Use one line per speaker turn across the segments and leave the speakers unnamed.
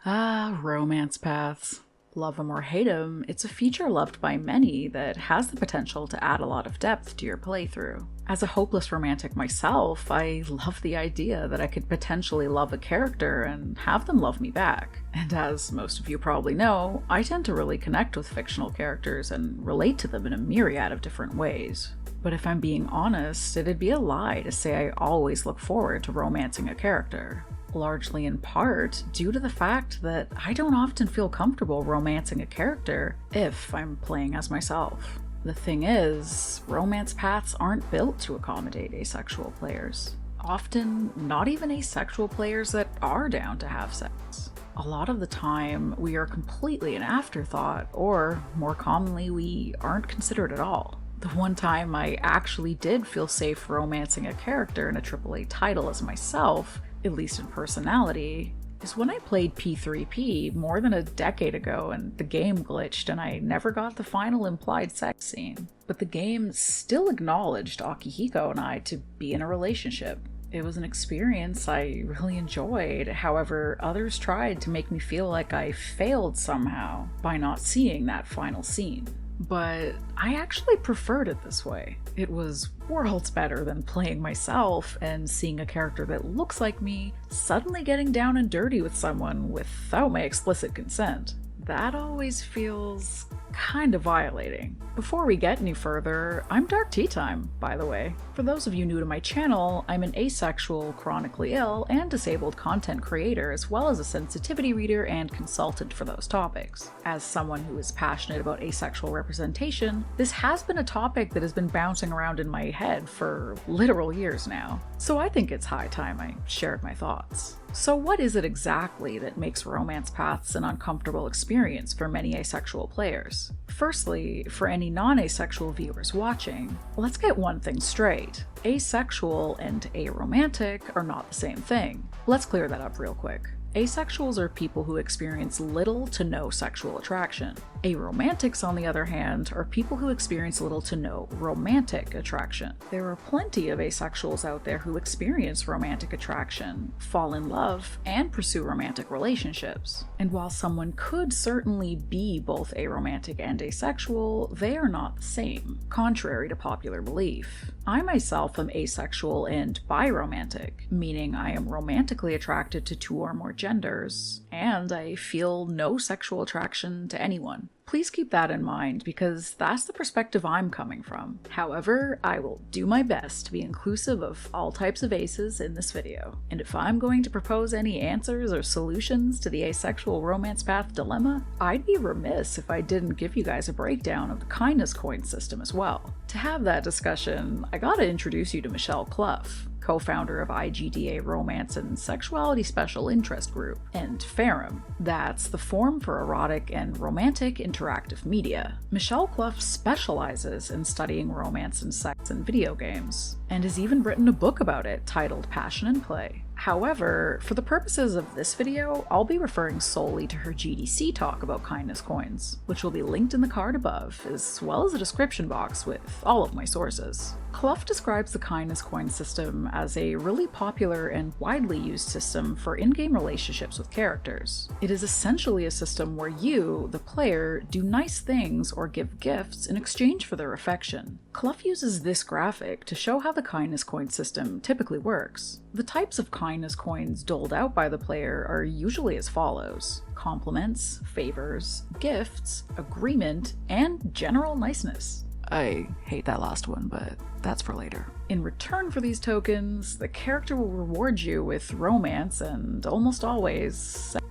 Ah, romance paths. Love 'em or hate 'em, it's a feature loved by many that has the potential to add a lot of depth to your playthrough. As a hopeless romantic myself, I love the idea that I could potentially love a character and have them love me back. And as most of you probably know, I tend to really connect with fictional characters and relate to them in a myriad of different ways. But if I'm being honest, it'd be a lie to say I always look forward to romancing a character. Largely in part due to the fact that I don't often feel comfortable romancing a character if I'm playing as myself. The thing is, romance paths aren't built to accommodate asexual players. Often, not even asexual players that are down to have sex. A lot of the time, we are completely an afterthought, or more commonly, we aren't considered at all. The one time I actually did feel safe romancing a character in a AAA title as myself, at least in personality, is when I played P3P more than a decade ago and the game glitched and I never got the final implied sex scene. But the game still acknowledged Akihiko and I to be in a relationship. It was an experience I really enjoyed, however, others tried to make me feel like I failed somehow by not seeing that final scene. But I actually preferred it this way. It was worlds better than playing myself and seeing a character that looks like me suddenly getting down and dirty with someone without my explicit consent. That always feels kind of violating. Before we get any further, I'm DarkTeaTime, by the way. For those of you new to my channel, I'm an asexual, chronically ill, and disabled content creator, as well as a sensitivity reader and consultant for those topics. As someone who is passionate about asexual representation, this has been a topic that has been bouncing around in my head for literal years now. So I think it's high time I shared my thoughts. So what is it exactly that makes romance paths an uncomfortable experience for many asexual players? Firstly, for any non-asexual viewers watching, let's get one thing straight. Asexual and aromantic are not the same thing. Let's clear that up real quick. Asexuals are people who experience little to no sexual attraction. Aromantics, on the other hand, are people who experience little to no romantic attraction. There are plenty of asexuals out there who experience romantic attraction, fall in love, and pursue romantic relationships. And while someone could certainly be both aromantic and asexual, they are not the same, contrary to popular belief. I myself am asexual and biromantic, meaning I am romantically attracted to two or more genders, and I feel no sexual attraction to anyone. Please keep that in mind because that's the perspective I'm coming from. However, I will do my best to be inclusive of all types of aces in this video. And if I'm going to propose any answers or solutions to the asexual romance path dilemma, I'd be remiss if I didn't give you guys a breakdown of the kindness coin system as well. To have that discussion, I gotta introduce you to Michelle Clough, co-founder of IGDA Romance and Sexuality Special Interest Group, and Ferrum, that's the forum for erotic and romantic interactive media. Michelle Clough specializes in studying romance and sex in video games, and has even written a book about it titled Passion and Play. However, for the purposes of this video, I'll be referring solely to her GDC talk about kindness coins, which will be linked in the card above, as well as a description box with all of my sources. Clough describes the kindness coin system as a really popular and widely used system for in-game relationships with characters. It is essentially a system where you, the player, do nice things or give gifts in exchange for their affection. Clough uses this graphic to show how the kindness coin system typically works. The types of kindness coins doled out by the player are usually as follows: compliments, favors, gifts, agreement, and general niceness. I hate that last one, but that's for later. In return for these tokens, the character will reward you with romance and almost always sex.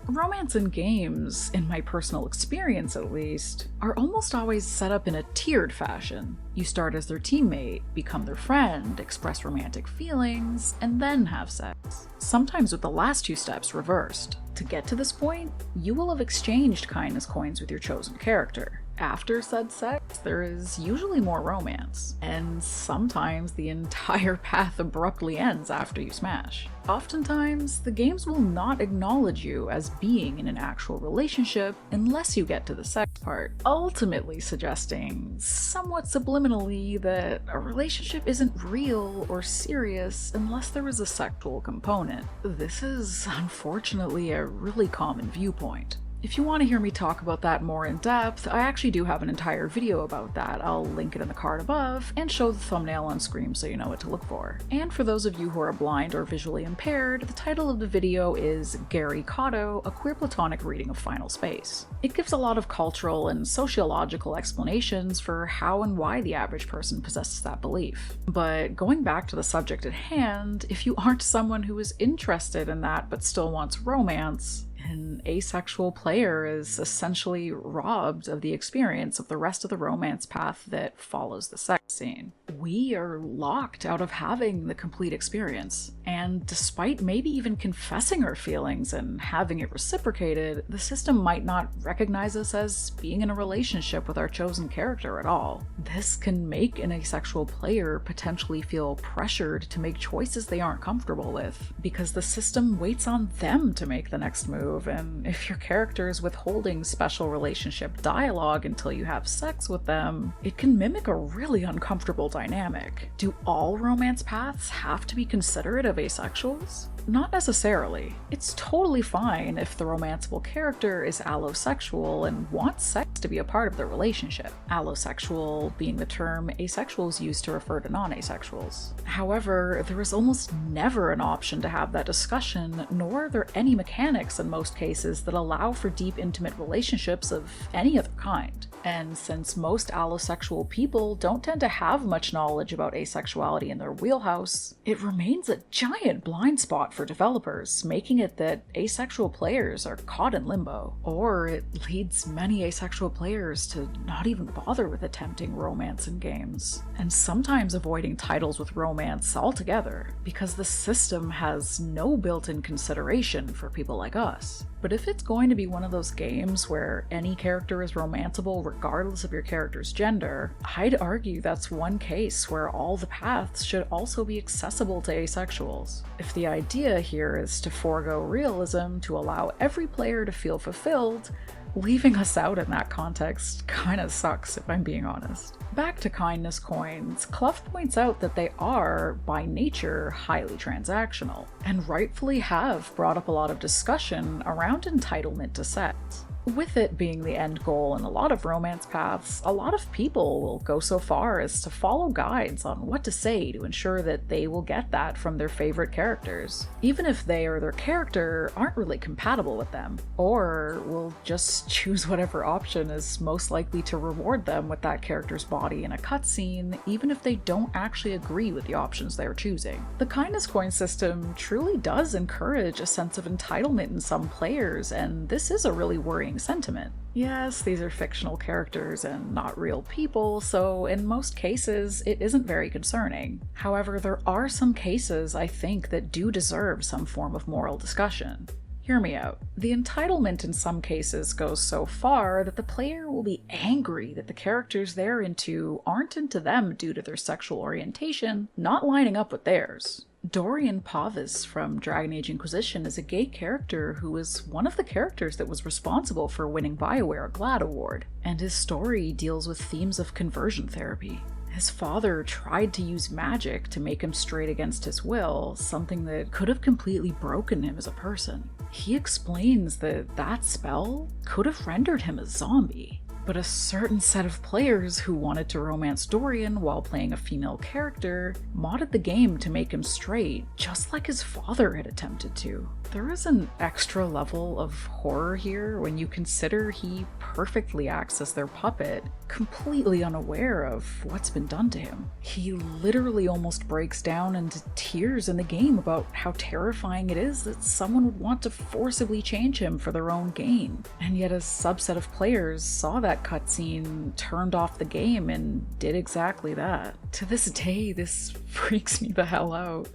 Romance in games, in my personal experience at least, are almost always set up in a tiered fashion. You start as their teammate, become their friend, express romantic feelings, and then have sex. Sometimes with the last two steps reversed. To get to this point, you will have exchanged kindness coins with your chosen character. After said sex, there is usually more romance, and sometimes the entire path abruptly ends after you smash. Oftentimes, the games will not acknowledge you as being in an actual relationship unless you get to the sex part, ultimately suggesting, somewhat subliminally, that a relationship isn't real or serious unless there is a sexual component. This is, unfortunately, a really common viewpoint. If you want to hear me talk about that more in depth, I actually do have an entire video about that. I'll link it in the card above and show the thumbnail on screen so you know what to look for. And for those of you who are blind or visually impaired, the title of the video is Gary Cotto, A Queer Platonic Reading of Final Space. It gives a lot of cultural and sociological explanations for how and why the average person possesses that belief. But going back to the subject at hand, if you aren't someone who is interested in that but still wants romance, an asexual player is essentially robbed of the experience of the rest of the romance path that follows the sex scene. We are locked out of having the complete experience, and despite maybe even confessing our feelings and having it reciprocated, the system might not recognize us as being in a relationship with our chosen character at all. This can make an asexual player potentially feel pressured to make choices they aren't comfortable with, because the system waits on them to make the next move. And if your character is withholding special relationship dialogue until you have sex with them, it can mimic a really uncomfortable dynamic. Do all romance paths have to be considerate of asexuals? Not necessarily. It's totally fine if the romanceable character is allosexual and wants sex to be a part of the relationship. Allosexual being the term asexuals use to refer to non-asexuals. However, there is almost never an option to have that discussion, nor are there any mechanics in most cases that allow for deep, intimate relationships of any other kind. And since most allosexual people don't tend to have much knowledge about asexuality in their wheelhouse, it remains a giant blind spot for developers, making it that asexual players are caught in limbo. Or it leads many asexual players to not even bother with attempting romance in games, and sometimes avoiding titles with romance altogether, because the system has no built-in consideration for people like us. But if it's going to be one of those games where any character is romanceable regardless of your character's gender, I'd argue that's one case where all the paths should also be accessible to asexuals. If the idea here is to forego realism to allow every player to feel fulfilled, leaving us out in that context kinda sucks, if I'm being honest. Back to kindness coins, Clough points out that they are, by nature, highly transactional, and rightfully have brought up a lot of discussion around entitlement to sex. With it being the end goal in a lot of romance paths, a lot of people will go so far as to follow guides on what to say to ensure that they will get that from their favorite characters, even if they or their character aren't really compatible with them, or will just choose whatever option is most likely to reward them with that character's body in a cutscene, even if they don't actually agree with the options they're choosing. The kindness coin system truly does encourage a sense of entitlement in some players, and this is a really worrying sentiment. Yes, these are fictional characters and not real people, so in most cases, it isn't very concerning. However, there are some cases, I think, that do deserve some form of moral discussion. Hear me out. The entitlement in some cases goes so far that the player will be angry that the characters they're into aren't into them due to their sexual orientation not lining up with theirs. Dorian Pavis from Dragon Age Inquisition is a gay character who is one of the characters that was responsible for winning BioWare a GLAAD award, and his story deals with themes of conversion therapy. His father tried to use magic to make him straight against his will, something that could have completely broken him as a person. He explains that that spell could have rendered him a zombie. But a certain set of players who wanted to romance Dorian while playing a female character modded the game to make him straight, just like his father had attempted to. There is an extra level of horror here when you consider he perfectly acts as their puppet, completely unaware of what's been done to him. He literally almost breaks down into tears in the game about how terrifying it is that someone would want to forcibly change him for their own gain. And yet a subset of players saw that cutscene, turned off the game, and did exactly that. To this day, this freaks me the hell out.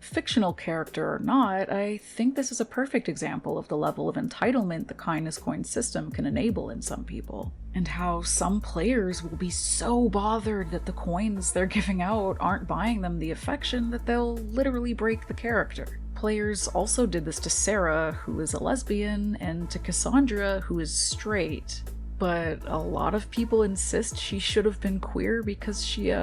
Fictional character or not, I think this is a perfect example of the level of entitlement the kindness coin system can enable in some people, and how some players will be so bothered that the coins they're giving out aren't buying them the affection that they'll literally break the character. Players also did this to Sarah, who is a lesbian, and to Cassandra, who is straight. But a lot of people insist she should have been queer because she,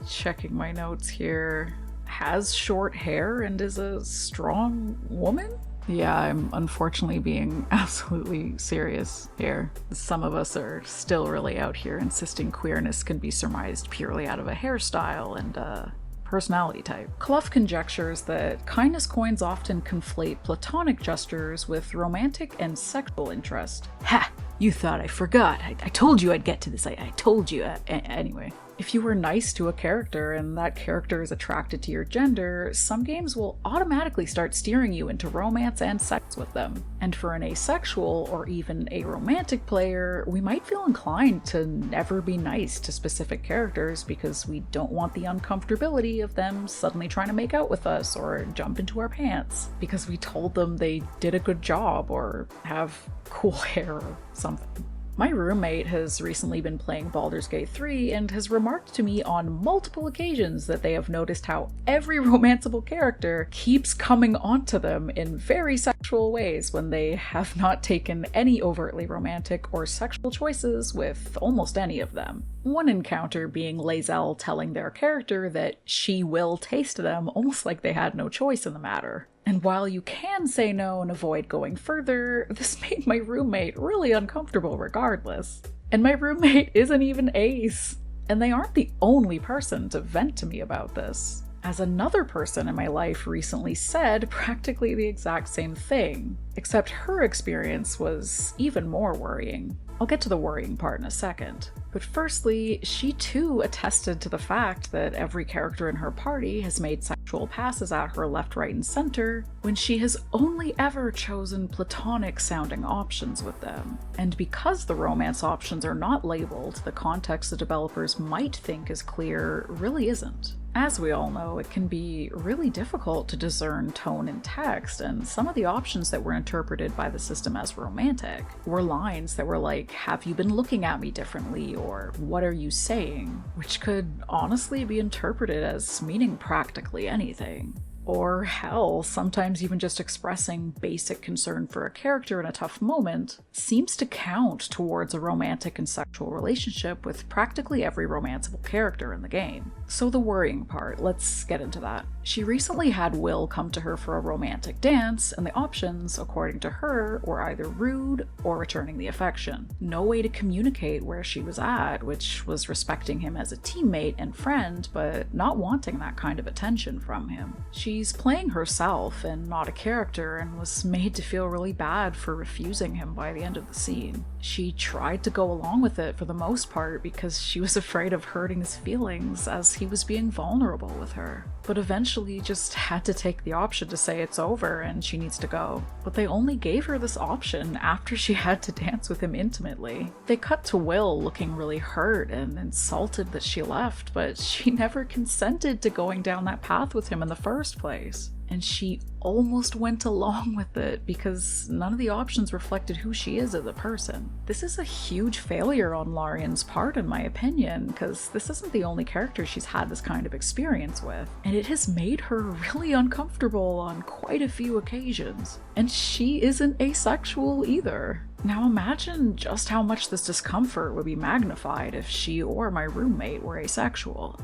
checking my notes here, has short hair and is a strong woman? Yeah, I'm unfortunately being absolutely serious here. Some of us are still really out here insisting queerness can be surmised purely out of a hairstyle and, personality type. Clough conjectures that kindness coins often conflate platonic gestures with romantic and sexual interest. Ha! You thought I forgot. I told you I'd get to this. I told you. Anyway. If you were nice to a character and that character is attracted to your gender, some games will automatically start steering you into romance and sex with them. And for an asexual or even a romantic player, we might feel inclined to never be nice to specific characters because we don't want the uncomfortability of them suddenly trying to make out with us or jump into our pants because we told them they did a good job or have cool hair or something. My roommate has recently been playing Baldur's Gate 3 and has remarked to me on multiple occasions that they have noticed how every romanceable character keeps coming onto them in very sexual ways when they have not taken any overtly romantic or sexual choices with almost any of them. One encounter being Lae'zel telling their character that she will taste them almost like they had no choice in the matter. And while you can say no and avoid going further, this made my roommate really uncomfortable regardless. And my roommate isn't even ace. And they aren't the only person to vent to me about this, as another person in my life recently said practically the exact same thing, except her experience was even more worrying. I'll get to the worrying part in a second. But firstly, she too attested to the fact that every character in her party has made sexual passes at her left, right, and center when she has only ever chosen platonic-sounding options with them. And because the romance options are not labeled, the context the developers might think is clear really isn't. As we all know, it can be really difficult to discern tone in text, and some of the options that were interpreted by the system as romantic were lines that were like, "Have you been looking at me differently?" or "What are you saying?" which could honestly be interpreted as meaning practically anything. Or hell, sometimes even just expressing basic concern for a character in a tough moment seems to count towards a romantic and sexual relationship with practically every romanceable character in the game. So the worrying part, let's get into that. She recently had Will come to her for a romantic dance, and the options, according to her, were either rude or returning the affection. No way to communicate where she was at, which was respecting him as a teammate and friend, but not wanting that kind of attention from him. She's playing herself and not a character, and was made to feel really bad for refusing him by the end of the scene. She tried to go along with it for the most part because she was afraid of hurting his feelings as he was being vulnerable with her, but eventually just had to take the option to say it's over and she needs to go. But they only gave her this option after she had to dance with him intimately. They cut to Will looking really hurt and insulted that she left, but she never consented to going down that path with him in the first place. And she almost went along with it because none of the options reflected who she is as a person. This is a huge failure on Larian's part, in my opinion, because this isn't the only character she's had this kind of experience with, and it has made her really uncomfortable on quite a few occasions. And she isn't asexual either. Now imagine just how much this discomfort would be magnified if she or my roommate were asexual.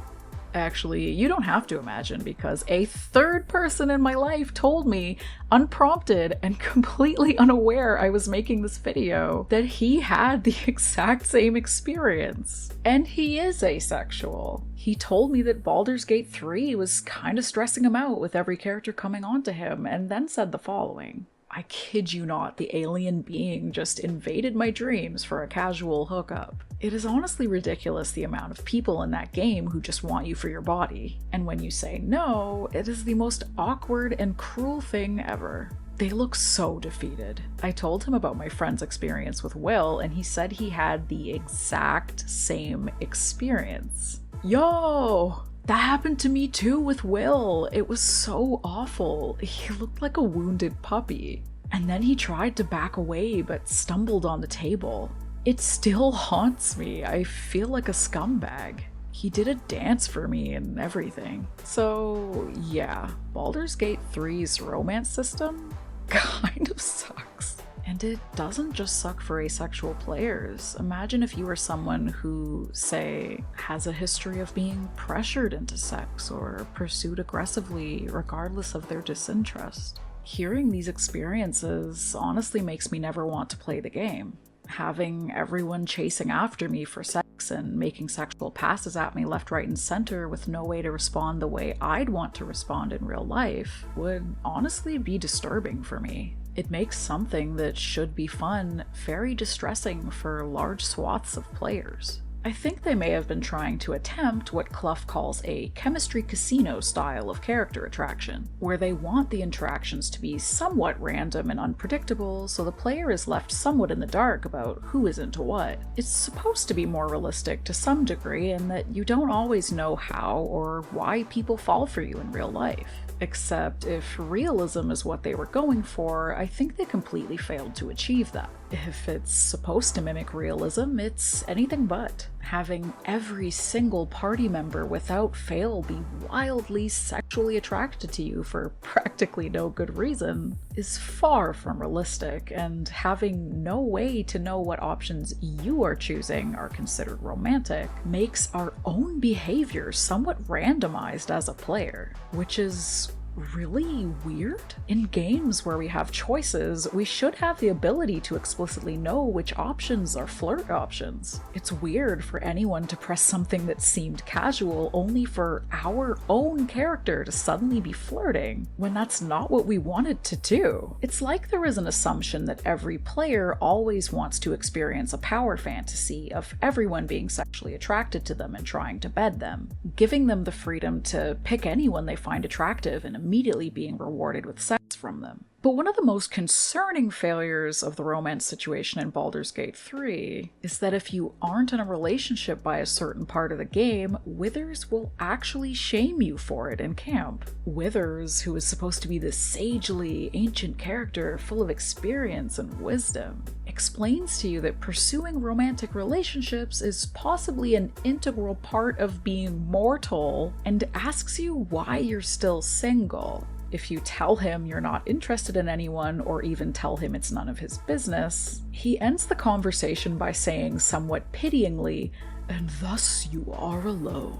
Actually, you don't have to imagine, because a third person in my life told me, unprompted and completely unaware I was making this video, that he had the exact same experience. And he is asexual. He told me that Baldur's Gate 3 was kind of stressing him out with every character coming onto him, and then said the following: "I kid you not, the alien being just invaded my dreams for a casual hookup." It is honestly ridiculous the amount of people in that game who just want you for your body. And when you say no, it is the most awkward and cruel thing ever. They look so defeated. I told him about my friend's experience with Will, and he said he had the exact same experience. Yo! That happened to me too with Will. It was so awful. He looked like a wounded puppy. And then he tried to back away but stumbled on the table. It still haunts me. I feel like a scumbag. He did a dance for me and everything. So yeah, Baldur's Gate 3's romance system kind of sucks. And it doesn't just suck for asexual players. Imagine if you were someone who, say, has a history of being pressured into sex or pursued aggressively regardless of their disinterest. Hearing these experiences honestly makes me never want to play the game. Having everyone chasing after me for sex and making sexual passes at me left, right, and center with no way to respond the way I'd want to respond in real life would honestly be disturbing for me. It makes something that should be fun very distressing for large swaths of players. I think they may have been trying to attempt what Clough calls a chemistry casino style of character attraction, where they want the interactions to be somewhat random and unpredictable, so the player is left somewhat in the dark about who is into what. It's supposed to be more realistic to some degree in that you don't always know how or why people fall for you in real life. Except if realism is what they were going for, I think they completely failed to achieve that. If it's supposed to mimic realism, it's anything but. Having every single party member without fail be wildly sexually attracted to you for practically no good reason is far from realistic, and having no way to know what options you are choosing are considered romantic makes our own behavior somewhat randomized as a player, which is really weird. In games where we have choices, we should have the ability to explicitly know which options are flirt options. It's weird for anyone to press something that seemed casual only for our own character to suddenly be flirting, when that's not what we wanted to do. It's like there is an assumption that every player always wants to experience a power fantasy of everyone being sexually attracted to them and trying to bed them, giving them the freedom to pick anyone they find attractive and immediately being rewarded with sex from them. But one of the most concerning failures of the romance situation in Baldur's Gate 3 is that if you aren't in a relationship by a certain part of the game, Withers will actually shame you for it in camp. Withers, who is supposed to be this sagely ancient character full of experience and wisdom, explains to you that pursuing romantic relationships is possibly an integral part of being mortal and asks you why you're still single. If you tell him you're not interested in anyone, or even tell him it's none of his business, he ends the conversation by saying somewhat pityingly, "And thus you are alone."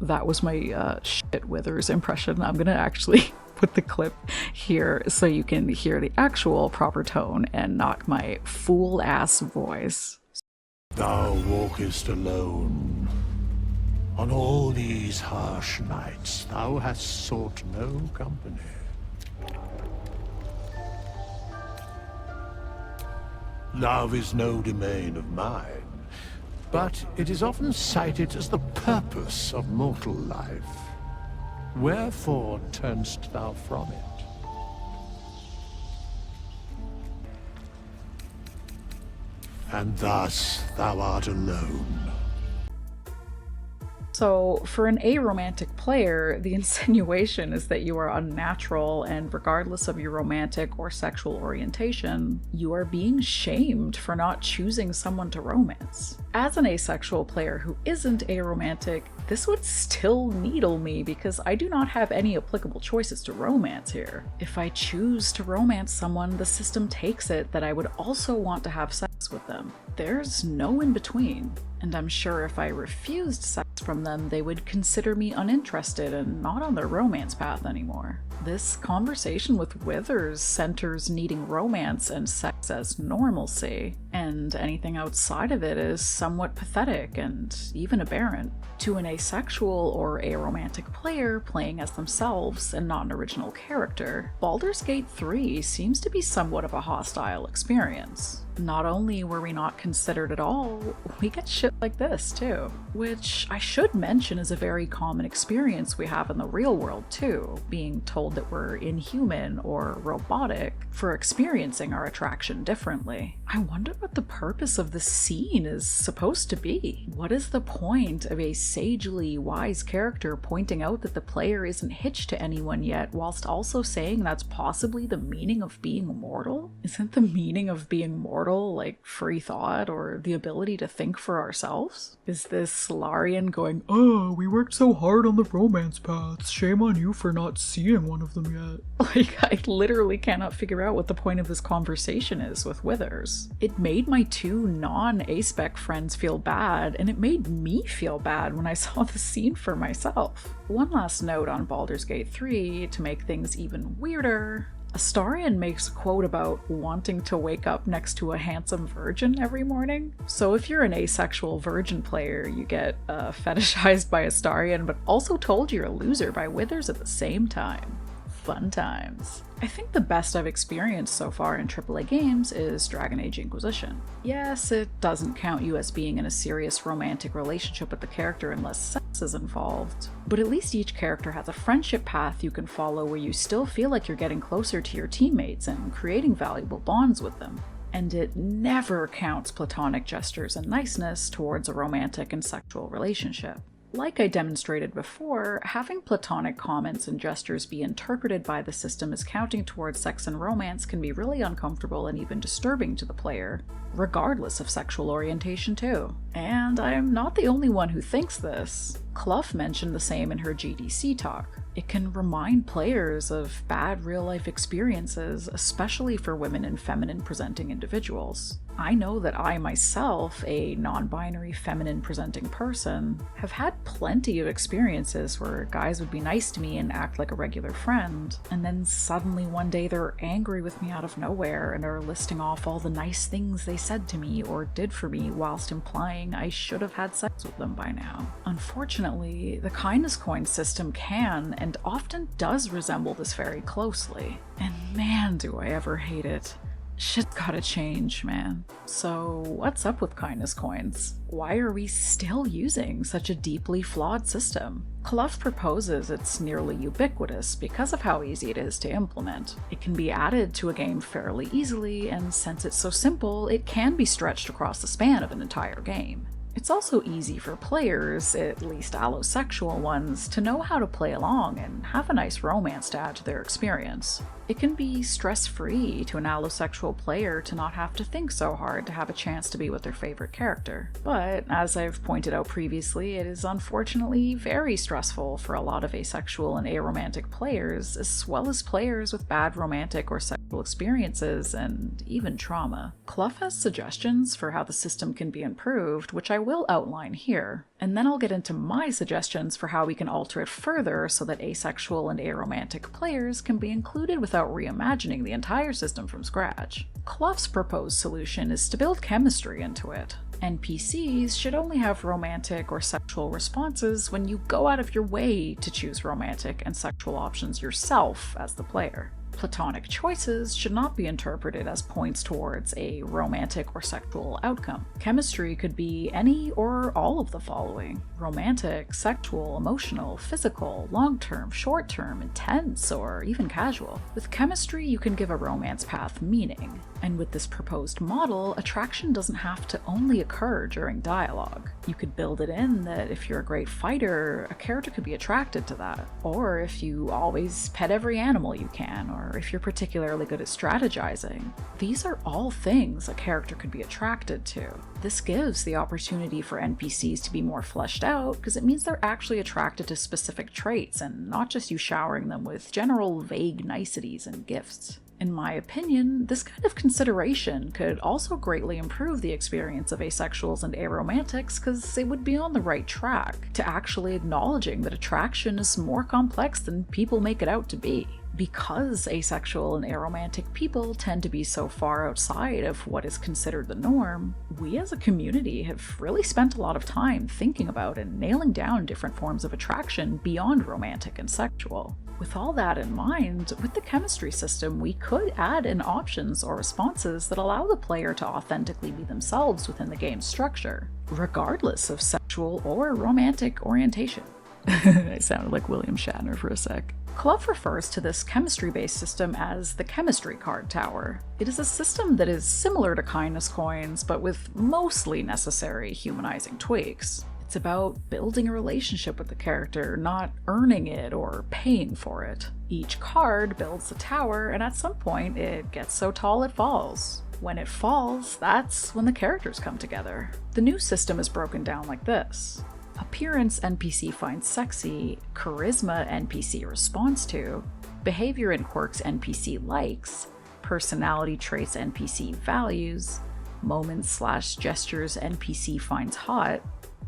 That was my shit Withers impression. I'm gonna actually put the clip here so you can hear the actual proper tone and not my fool-ass voice.
Thou walkest alone. On all these harsh nights, thou hast sought no company. Love is no domain of mine, but it is often cited as the purpose of mortal life. Wherefore turnst thou from it? And thus thou art alone.
So, for an aromantic player, the insinuation is that you are unnatural, and regardless of your romantic or sexual orientation, you are being shamed for not choosing someone to romance. As an asexual player who isn't aromantic, this would still needle me because I do not have any applicable choices to romance here. If I choose to romance someone, the system takes it that I would also want to have sex with them. There's no in between. And I'm sure if I refused sex from them, they would consider me uninterested and not on their romance path anymore. This conversation with Withers centers needing romance and sex as normalcy, and anything outside of it is somewhat pathetic and even aberrant. To an asexual or aromantic player playing as themselves and not an original character, Baldur's Gate 3 seems to be somewhat of a hostile experience. Not only only were we not considered at all, we get shit like this too. Which I should mention is a very common experience we have in the real world too, being told that we're inhuman or robotic for experiencing our attraction differently. I wonder what the purpose of this scene is supposed to be. What is the point of a sagely wise character pointing out that the player isn't hitched to anyone yet, whilst also saying that's possibly the meaning of being mortal? Isn't the meaning of being mortal like free thought or the ability to think for ourselves? Is this Larian going, "Oh, we worked so hard on the romance paths, shame on you for not seeing one of them yet"? Like, I literally cannot figure out what the point of this conversation is with Withers. It made my two non-aspec friends feel bad, and it made me feel bad when I saw the scene for myself. One last note on Baldur's Gate 3 to make things even weirder. Astarion makes a quote about wanting to wake up next to a handsome virgin every morning. So if you're an asexual virgin player, you get fetishized by Astarion, but also told you're a loser by Withers at the same time. Fun times. I think the best I've experienced so far in AAA games is Dragon Age Inquisition. Yes, it doesn't count you as being in a serious romantic relationship with the character unless sex is involved, but at least each character has a friendship path you can follow where you still feel like you're getting closer to your teammates and creating valuable bonds with them. And it never counts platonic gestures and niceness towards a romantic and sexual relationship. Like I demonstrated before, having platonic comments and gestures be interpreted by the system as counting towards sex and romance can be really uncomfortable and even disturbing to the player, regardless of sexual orientation too. And I'm not the only one who thinks this. Clough mentioned the same in her GDC talk. It can remind players of bad real-life experiences, especially for women and feminine-presenting individuals. I know that I myself, a non-binary feminine-presenting person, have had plenty of experiences where guys would be nice to me and act like a regular friend, and then suddenly one day they're angry with me out of nowhere and are listing off all the nice things they said to me or did for me whilst implying I should have had sex with them by now. Unfortunately, the kindness coin system can and often does resemble this very closely, and man do I ever hate it. Shit's gotta change, man. So what's up with kindness coins? Why are we still using such a deeply flawed system? Clough proposes it's nearly ubiquitous because of how easy it is to implement. It can be added to a game fairly easily, and since it's so simple, it can be stretched across the span of an entire game. It's also easy for players, at least allosexual ones, to know how to play along and have a nice romance to add to their experience. It can be stress-free to an allosexual player to not have to think so hard to have a chance to be with their favorite character. But, as I've pointed out previously, it is unfortunately very stressful for a lot of asexual and aromantic players, as well as players with bad romantic or sexual experiences and even trauma. Clough has suggestions for how the system can be improved, which I will outline here, and then I'll get into my suggestions for how we can alter it further so that asexual and aromantic players can be included without reimagining the entire system from scratch. Clough's proposed solution is to build chemistry into it. NPCs should only have romantic or sexual responses when you go out of your way to choose romantic and sexual options yourself as the player. Platonic choices should not be interpreted as points towards a romantic or sexual outcome. Chemistry could be any or all of the following: romantic, sexual, emotional, physical, long-term, short-term, intense, or even casual. With chemistry, you can give a romance path meaning. And with this proposed model, attraction doesn't have to only occur during dialogue. You could build it in that if you're a great fighter, a character could be attracted to that. Or if you always pet every animal you can, or if you're particularly good at strategizing. These are all things a character could be attracted to. This gives the opportunity for NPCs to be more fleshed out, because it means they're actually attracted to specific traits and not just you showering them with general vague niceties and gifts. In my opinion, this kind of consideration could also greatly improve the experience of asexuals and aromantics, because it would be on the right track to actually acknowledging that attraction is more complex than people make it out to be. Because asexual and aromantic people tend to be so far outside of what is considered the norm, we as a community have really spent a lot of time thinking about and nailing down different forms of attraction beyond romantic and sexual. With all that in mind, with the chemistry system, we could add in options or responses that allow the player to authentically be themselves within the game's structure, regardless of sexual or romantic orientation. I sounded like William Shatner for a sec. Clough refers to this chemistry-based system as the chemistry card tower. It is a system that is similar to kindness coins, but with mostly necessary humanizing tweaks. It's about building a relationship with the character, not earning it or paying for it. Each card builds the tower, and at some point it gets so tall it falls. When it falls, that's when the characters come together. The new system is broken down like this. Appearance NPC finds sexy, charisma NPC responds to, behavior and quirks NPC likes, personality traits NPC values, moments/gestures NPC finds hot,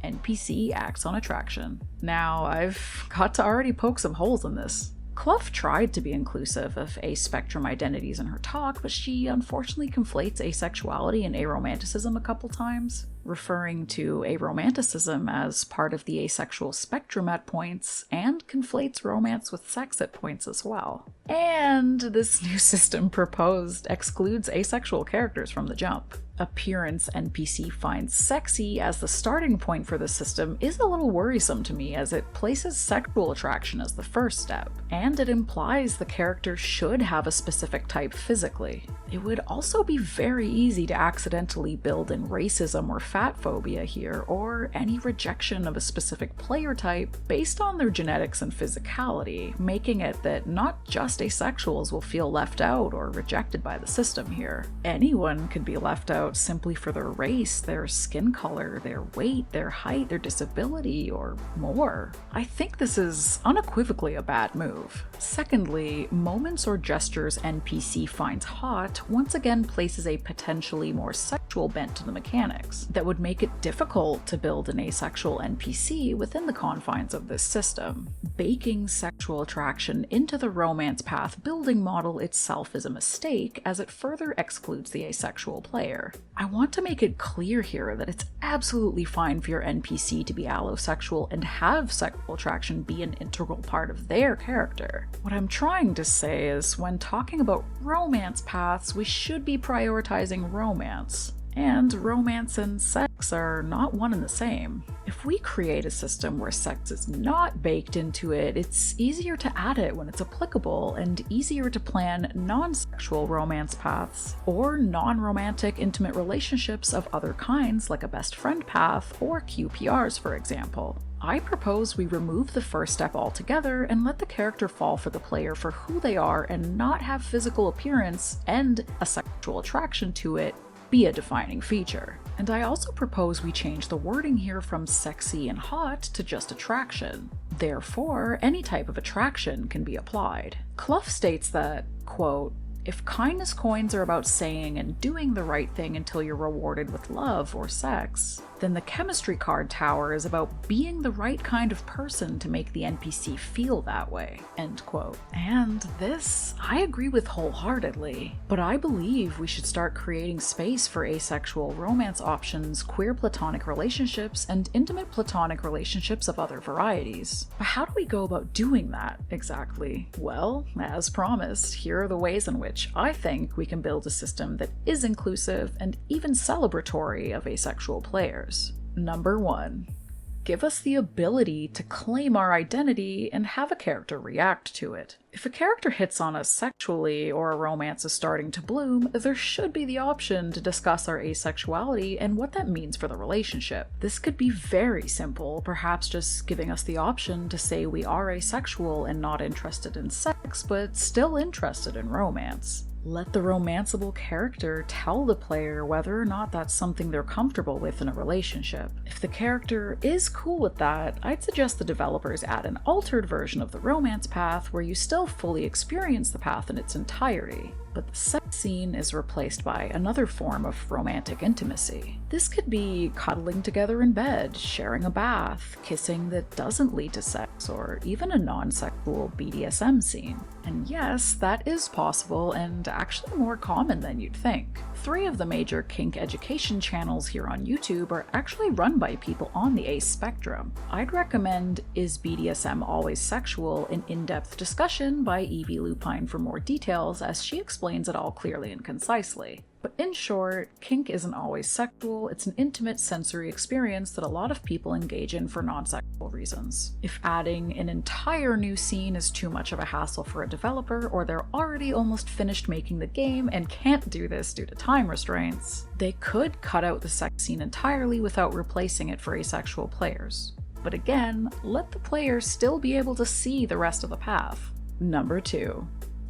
NPC acts on attraction. Now, I've got to already poke some holes in this. Clough tried to be inclusive of a-spectrum identities in her talk, but she unfortunately conflates asexuality and aromanticism a couple times, referring to aromanticism as part of the asexual spectrum at points, and conflates romance with sex at points as well. And this new system proposed excludes asexual characters from the jump. Appearance NPC finds sexy as the starting point for the system is a little worrisome to me, as it places sexual attraction as the first step, and it implies the character should have a specific type physically. It would also be very easy to accidentally build in racism or fat phobia here, or any rejection of a specific player type based on their genetics and physicality, making it that not just asexuals will feel left out or rejected by the system here. Anyone could be left out simply for their race, their skin color, their weight, their height, their disability, or more. I think this is unequivocally a bad move. Secondly, moments or gestures NPC finds hot once again places a potentially more sexual bent to the mechanics that would make it difficult to build an asexual NPC within the confines of this system. Baking sexual attraction into the romance path building model itself is a mistake, as it further excludes the asexual player. I want to make it clear here that it's absolutely fine for your NPC to be allosexual and have sexual attraction be an integral part of their character. What I'm trying to say is, when talking about romance paths, we should be prioritizing romance. And romance and sex are not one and the same. If we create a system where sex is not baked into it, it's easier to add it when it's applicable, and easier to plan non-sexual romance paths, or non-romantic intimate relationships of other kinds, like a best friend path, or QPRs for example. I propose we remove the first step altogether and let the character fall for the player for who they are, and not have physical appearance and a sexual attraction to it be a defining feature. And I also propose we change the wording here from sexy and hot to just attraction. Therefore, any type of attraction can be applied. Clough states that, quote, if kindness coins are about saying and doing the right thing until you're rewarded with love or sex, then the chemistry card tower is about being the right kind of person to make the NPC feel that way, end quote. And this, I agree with wholeheartedly, but I believe we should start creating space for asexual romance options, queer platonic relationships, and intimate platonic relationships of other varieties. But how do we go about doing that exactly? Well, as promised, here are the ways in which I think we can build a system that is inclusive and even celebratory of asexual players. Number 1. Give us the ability to claim our identity and have a character react to it. If a character hits on us sexually, or a romance is starting to bloom, there should be the option to discuss our asexuality and what that means for the relationship. This could be very simple, perhaps just giving us the option to say we are asexual and not interested in sex, but still interested in romance. Let the romanceable character tell the player whether or not that's something they're comfortable with in a relationship. If the character is cool with that, I'd suggest the developers add an altered version of the romance path where you still fully experience the path in its entirety, but the sex scene is replaced by another form of romantic intimacy. This could be cuddling together in bed, sharing a bath, kissing that doesn't lead to sex, or even a non-sexual asexual BDSM scene. And yes, that is possible and actually more common than you'd think. 3 of the major kink education channels here on YouTube are actually run by people on the ace spectrum. I'd recommend Is BDSM Always Sexual? An in-depth discussion by Evie Lupine for more details, as she explains it all clearly and concisely. But in short, kink isn't always sexual, it's an intimate sensory experience that a lot of people engage in for non-sexual reasons. If adding an entire new scene is too much of a hassle for a developer, or they're already almost finished making the game and can't do this due to time restraints, they could cut out the sex scene entirely without replacing it for asexual players. But again, let the player still be able to see the rest of the path. Number 2.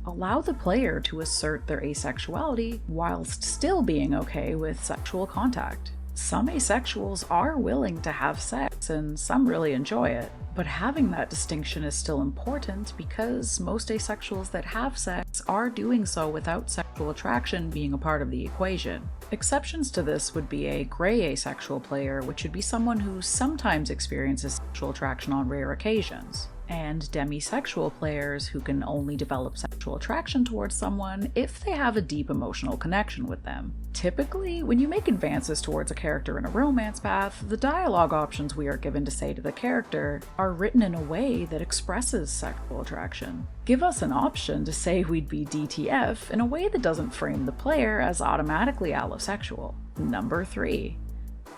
Allow the player to assert their asexuality whilst still being okay with sexual contact. Some asexuals are willing to have sex, and some really enjoy it, but having that distinction is still important because most asexuals that have sex are doing so without sexual attraction being a part of the equation. Exceptions to this would be a gray asexual player, which would be someone who sometimes experiences sexual attraction on rare occasions, and demisexual players who can only develop sexual attraction towards someone if they have a deep emotional connection with them. Typically, when you make advances towards a character in a romance path, the dialogue options we are given to say to the character are written in a way that expresses sexual attraction. Give us an option to say we'd be DTF in a way that doesn't frame the player as automatically allosexual. Number 3.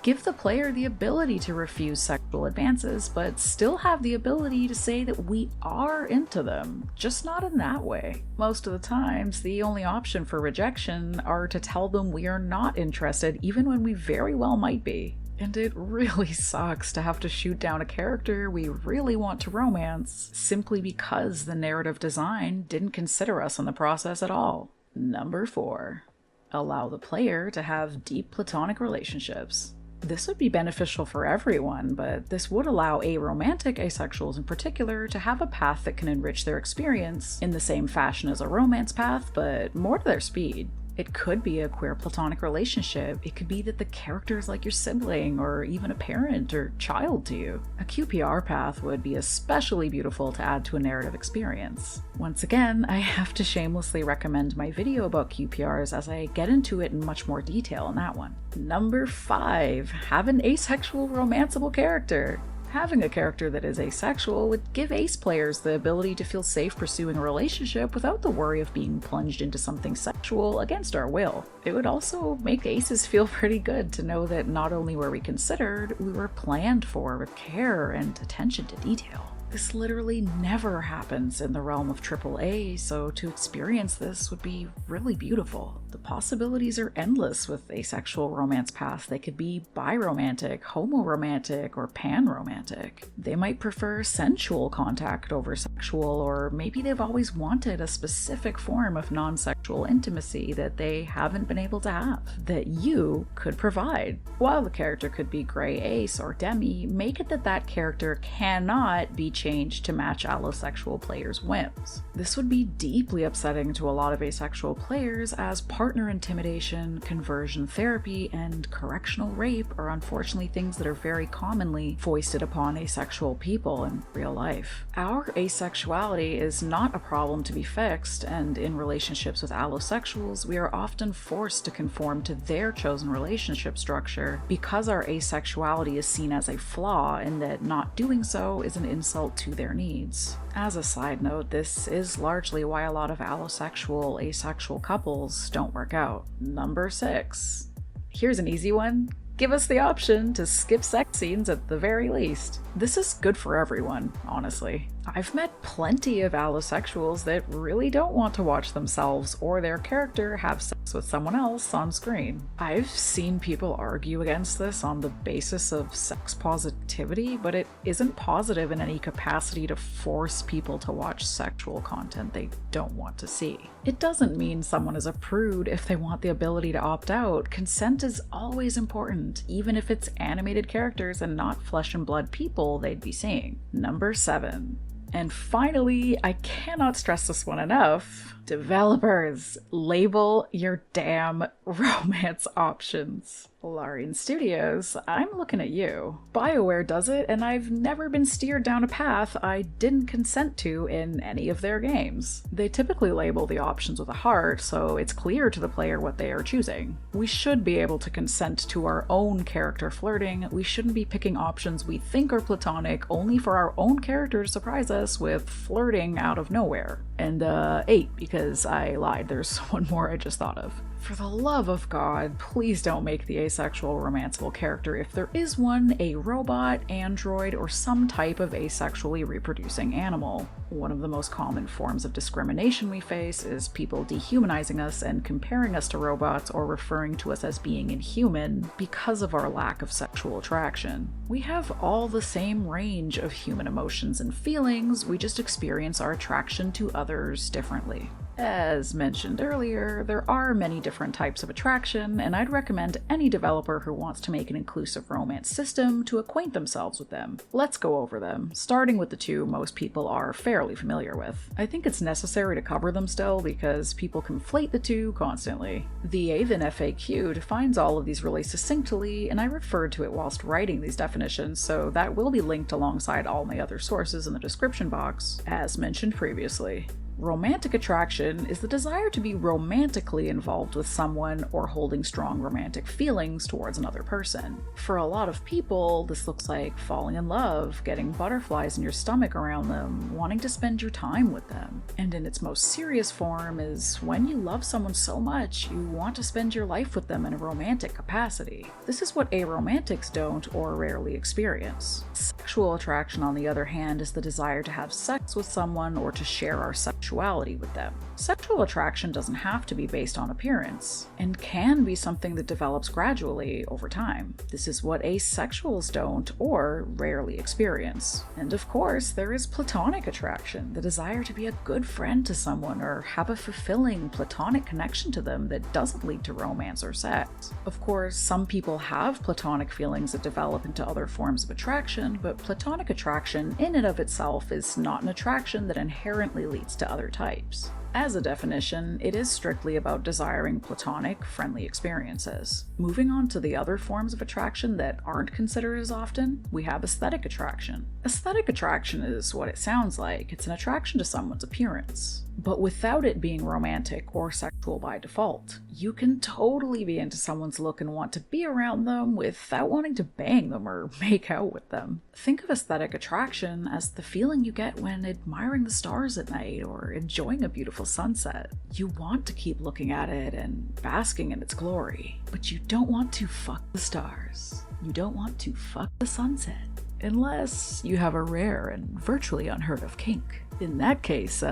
Give the player the ability to refuse sexual advances, but still have the ability to say that we are into them, just not in that way. Most of the times, the only option for rejection are to tell them we are not interested, even when we very well might be. And it really sucks to have to shoot down a character we really want to romance simply because the narrative design didn't consider us in the process at all. Number 4. Allow the player to have deep platonic relationships. This would be beneficial for everyone, but this would allow aromantic asexuals in particular to have a path that can enrich their experience in the same fashion as a romance path, but more to their speed. It could be a queer platonic relationship. It could be that the character is like your sibling or even a parent or child to you. A QPR path would be especially beautiful to add to a narrative experience. Once again, I have to shamelessly recommend my video about QPRs as I get into it in much more detail in that one. Number 5. Have an asexual romanceable character. Having a character that is asexual would give ace players the ability to feel safe pursuing a relationship without the worry of being plunged into something sexual against our will. It would also make aces feel pretty good to know that not only were we considered, we were planned for with care and attention to detail. This literally never happens in the realm of AAA, so to experience this would be really beautiful. The possibilities are endless with asexual romance paths. They could be biromantic, homoromantic, or panromantic. They might prefer sensual contact over sexual, or maybe they've always wanted a specific form of non-sexual intimacy that they haven't been able to have, that you could provide. While the character could be gray ace or demi, make it that that character cannot be changed to match allosexual players' whims. This would be deeply upsetting to a lot of asexual players, as partner intimidation, conversion therapy, and correctional rape are unfortunately things that are very commonly foisted upon asexual people in real life. Our asexuality is not a problem to be fixed, and in relationships with allosexuals, we are often forced to conform to their chosen relationship structure because our asexuality is seen as a flaw, and that not doing so is an insult to their needs. As a side note, this is largely why a lot of allosexual, asexual couples don't work out. Number 6. Here's an easy one. Give us the option to skip sex scenes at the very least. This is good for everyone, honestly. I've met plenty of allosexuals that really don't want to watch themselves or their character have sex with someone else on screen. I've seen people argue against this on the basis of sex positivity, but it isn't positive in any capacity to force people to watch sexual content they don't want to see. It doesn't mean someone is a prude if they want the ability to opt out. Consent is always important, even if it's animated characters and not flesh and blood people they'd be seeing. Number 7. And finally, I cannot stress this one enough, developers, label your damn romance options. Larian Studios, I'm looking at you. BioWare does it, and I've never been steered down a path I didn't consent to in any of their games. They typically label the options with a heart, so it's clear to the player what they are choosing. We should be able to consent to our own character flirting. We shouldn't be picking options we think are platonic only for our own character to surprise us with flirting out of nowhere. And 8, because I lied, there's one more I just thought of. For the love of God, please don't make the asexual romanceable character, if there is one, a robot, android, or some type of asexually reproducing animal. One of the most common forms of discrimination we face is people dehumanizing us and comparing us to robots or referring to us as being inhuman because of our lack of sexual attraction. We have all the same range of human emotions and feelings, we just experience our attraction to others differently. As mentioned earlier, there are many different types of attraction, and I'd recommend any developer who wants to make an inclusive romance system to acquaint themselves with them. Let's go over them, starting with the two most people are fairly familiar with. I think it's necessary to cover them still because people conflate the two constantly. The Avon FAQ defines all of these really succinctly, and I referred to it whilst writing these definitions, so that will be linked alongside all my other sources in the description box, as mentioned previously. Romantic attraction is the desire to be romantically involved with someone or holding strong romantic feelings towards another person. For a lot of people, this looks like falling in love, getting butterflies in your stomach around them, wanting to spend your time with them. And in its most serious form is when you love someone so much you want to spend your life with them in a romantic capacity. This is what aromantics don't or rarely experience. Sexual attraction, on the other hand, is the desire to have sex with someone or to share our sexuality with them. Sexual attraction doesn't have to be based on appearance, and can be something that develops gradually over time. This is what asexuals don't or rarely experience. And of course, there is platonic attraction, the desire to be a good friend to someone or have a fulfilling platonic connection to them that doesn't lead to romance or sex. Of course, some people have platonic feelings that develop into other forms of attraction, but platonic attraction in and of itself is not an attraction that inherently leads to other types. As a definition, it is strictly about desiring platonic, friendly experiences. Moving on to the other forms of attraction that aren't considered as often, we have aesthetic attraction. Aesthetic attraction is what it sounds like. It's an attraction to someone's appearance. But without it being romantic or sexual by default. You can totally be into someone's look and want to be around them without wanting to bang them or make out with them. Think of aesthetic attraction as the feeling you get when admiring the stars at night or enjoying a beautiful sunset. You want to keep looking at it and basking in its glory, but you don't want to fuck the stars. You don't want to fuck the sunset. Unless you have a rare and virtually unheard of kink. In that case,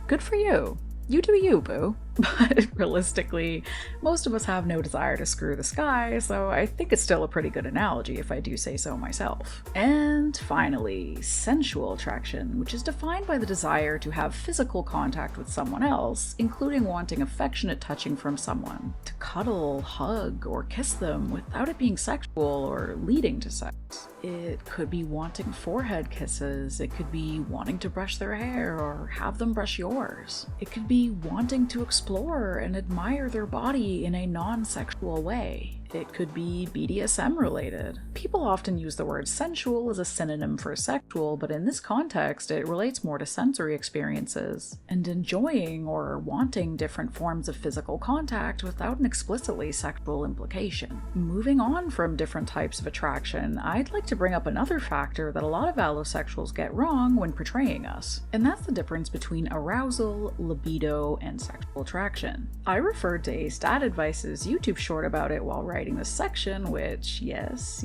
good for you. You do you, boo. But realistically, most of us have no desire to screw the sky, so I think it's still a pretty good analogy if I do say so myself. And finally, sensual attraction, which is defined by the desire to have physical contact with someone else, including wanting affectionate touching from someone, to cuddle, hug, or kiss them without it being sexual or leading to sex. It could be wanting forehead kisses, it could be wanting to brush their hair or have them brush yours. It could be wanting to explore and admire their body in a non-sexual way. It could be BDSM related. People often use the word sensual as a synonym for sexual, but in this context, it relates more to sensory experiences and enjoying or wanting different forms of physical contact without an explicitly sexual implication. Moving on from different types of attraction, I'd like to bring up another factor that a lot of allosexuals get wrong when portraying us, and that's the difference between arousal, libido, and sexual attraction. I referred to Stat Advice's YouTube short about it while writing this section, which, yes,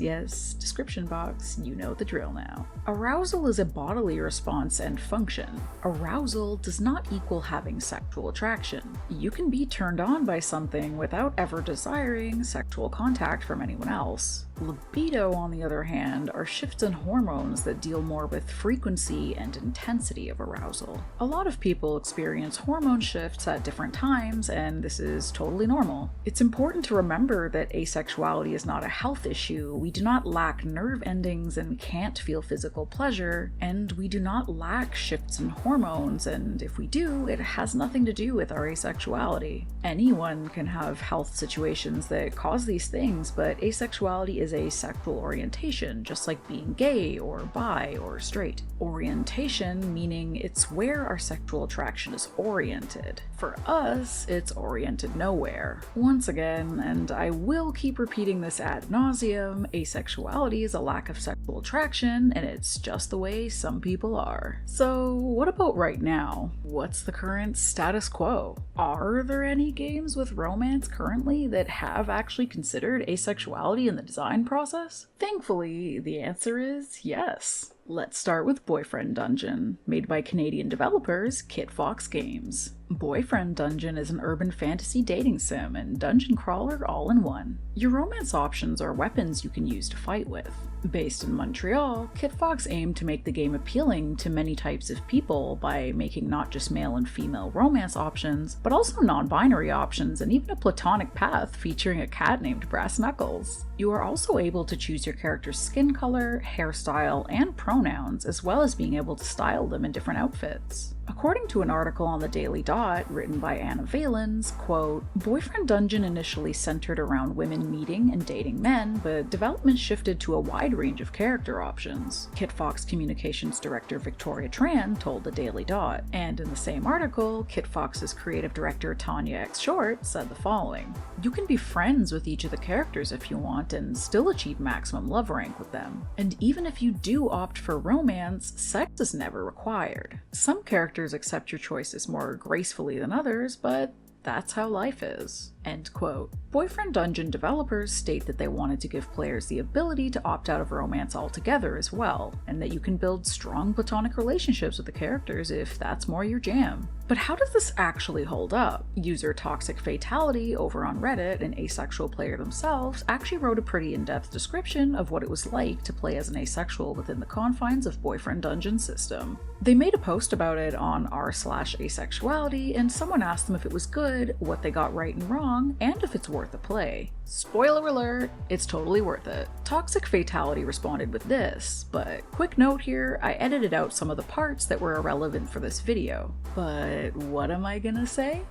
description box, you know the drill now. Arousal is a bodily response and function. Arousal does not equal having sexual attraction. You can be turned on by something without ever desiring sexual contact from anyone else. Libido, on the other hand, are shifts in hormones that deal more with frequency and intensity of arousal. A lot of people experience hormone shifts at different times, and this is totally normal. It's important to remember that asexuality is not a health issue, we do not lack nerve endings and can't feel physical pleasure, and we do not lack shifts in hormones, and if we do, it has nothing to do with our asexuality. Anyone can have health situations that cause these things, but asexuality is a sexual orientation, just like being gay or bi or straight. Orientation meaning it's where our sexual attraction is oriented. For us, it's oriented nowhere. Once again, and I will keep repeating this ad nauseum, asexuality is a lack of sexual attraction, and it's just the way some people are. So what about right now? What's the current status quo? Are there any games with romance currently that have actually considered asexuality in the design process? Thankfully, the answer is yes. Let's start with Boyfriend Dungeon, made by Canadian developers Kit Fox Games. Boyfriend Dungeon is an urban fantasy dating sim and dungeon crawler all in one. Your romance options are weapons you can use to fight with. Based in Montreal, Kit Fox aimed to make the game appealing to many types of people by making not just male and female romance options, but also non-binary options and even a platonic path featuring a cat named Brass Knuckles. You are also able to choose your character's skin color, hairstyle, and pronouns, as well as being able to style them in different outfits. According to an article on the Daily Dot written by Anna Valens, quote, Boyfriend Dungeon initially centered around women meeting and dating men, but development shifted to a wide range of character options. Kit Fox Communications Director Victoria Tran told the Daily Dot, and in the same article, Kit Fox's creative director Tanya X. Short said the following: You can be friends with each of the characters if you want and still achieve maximum love rank with them. And even if you do opt for romance, sex is never required. Some characters accept your choices more gracefully than others, but that's how life is. End quote. Boyfriend Dungeon developers state that they wanted to give players the ability to opt out of romance altogether as well, and that you can build strong platonic relationships with the characters if that's more your jam. But how does this actually hold up? User Toxic Fatality over on Reddit, an asexual player themselves, actually wrote a pretty in-depth description of what it was like to play as an asexual within the confines of Boyfriend Dungeon system. They made a post about it on r/asexuality, and someone asked them if it was good, what they got right and wrong, and if it's worth a play. Spoiler alert, it's totally worth it. Toxic Fatality responded with this, but quick note here, I edited out some of the parts that were irrelevant for this video. But what am I gonna say?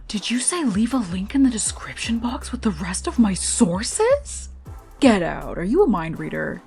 Did you say leave a link in the description box with the rest of my sources? Get out, are you a mind reader?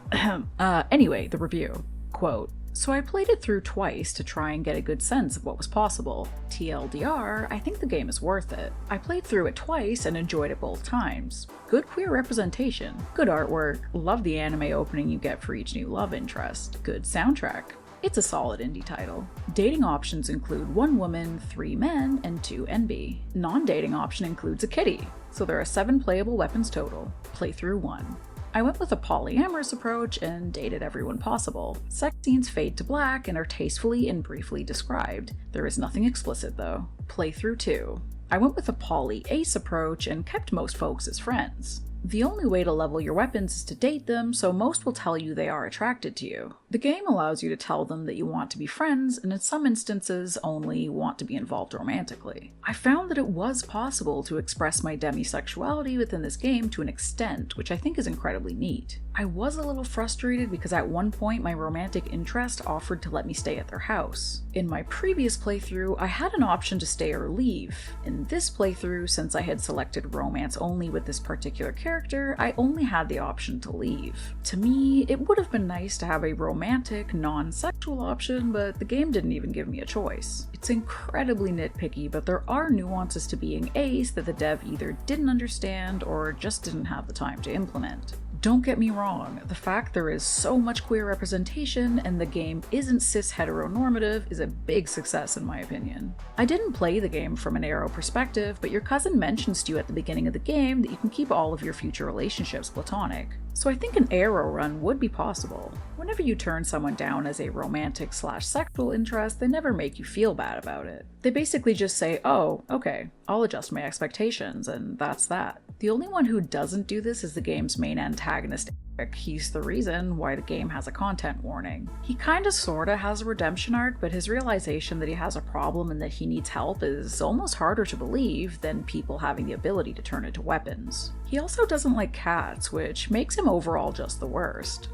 Anyway, the review. Quote, So I played it through twice to try and get a good sense of what was possible. TLDR, I think the game is worth it. I played through it twice and enjoyed it both times. Good queer representation, good artwork, love the anime opening you get for each new love interest, good soundtrack. It's a solid indie title. Dating options include 1 woman, 3 men, and 2 NB. Non-dating option includes a kitty, so there are 7 playable weapons total. Playthrough 1. I went with a polyamorous approach and dated everyone possible. Sex scenes fade to black and are tastefully and briefly described. There is nothing explicit though. Playthrough 2. I went with a poly-ace approach and kept most folks as friends. The only way to level your weapons is to date them, so most will tell you they are attracted to you. The game allows you to tell them that you want to be friends, and in some instances only want to be involved romantically. I found that it was possible to express my demisexuality within this game to an extent, which I think is incredibly neat. I was a little frustrated because at one point my romantic interest offered to let me stay at their house. In my previous playthrough, I had an option to stay or leave. In this playthrough, since I had selected romance only with this particular character, I only had the option to leave. To me, it would have been nice to have a romantic, non-sexual option, but the game didn't even give me a choice. It's incredibly nitpicky, but there are nuances to being ace that the dev either didn't understand or just didn't have the time to implement. Don't get me wrong, the fact there is so much queer representation and the game isn't cis-heteronormative is a big success in my opinion. I didn't play the game from an aro perspective, but your cousin mentions to you at the beginning of the game that you can keep all of your future relationships platonic. So I think an aro run would be possible. Whenever you turn someone down as a romantic/sexual interest, they never make you feel bad about it. They basically just say, oh, okay, I'll adjust my expectations, and that's that. The only one who doesn't do this is the game's main antagonist, Eric. He's the reason why the game has a content warning. He kinda sorta has a redemption arc, but his realization that he has a problem and that he needs help is almost harder to believe than people having the ability to turn into weapons. He also doesn't like cats, which makes him overall just the worst.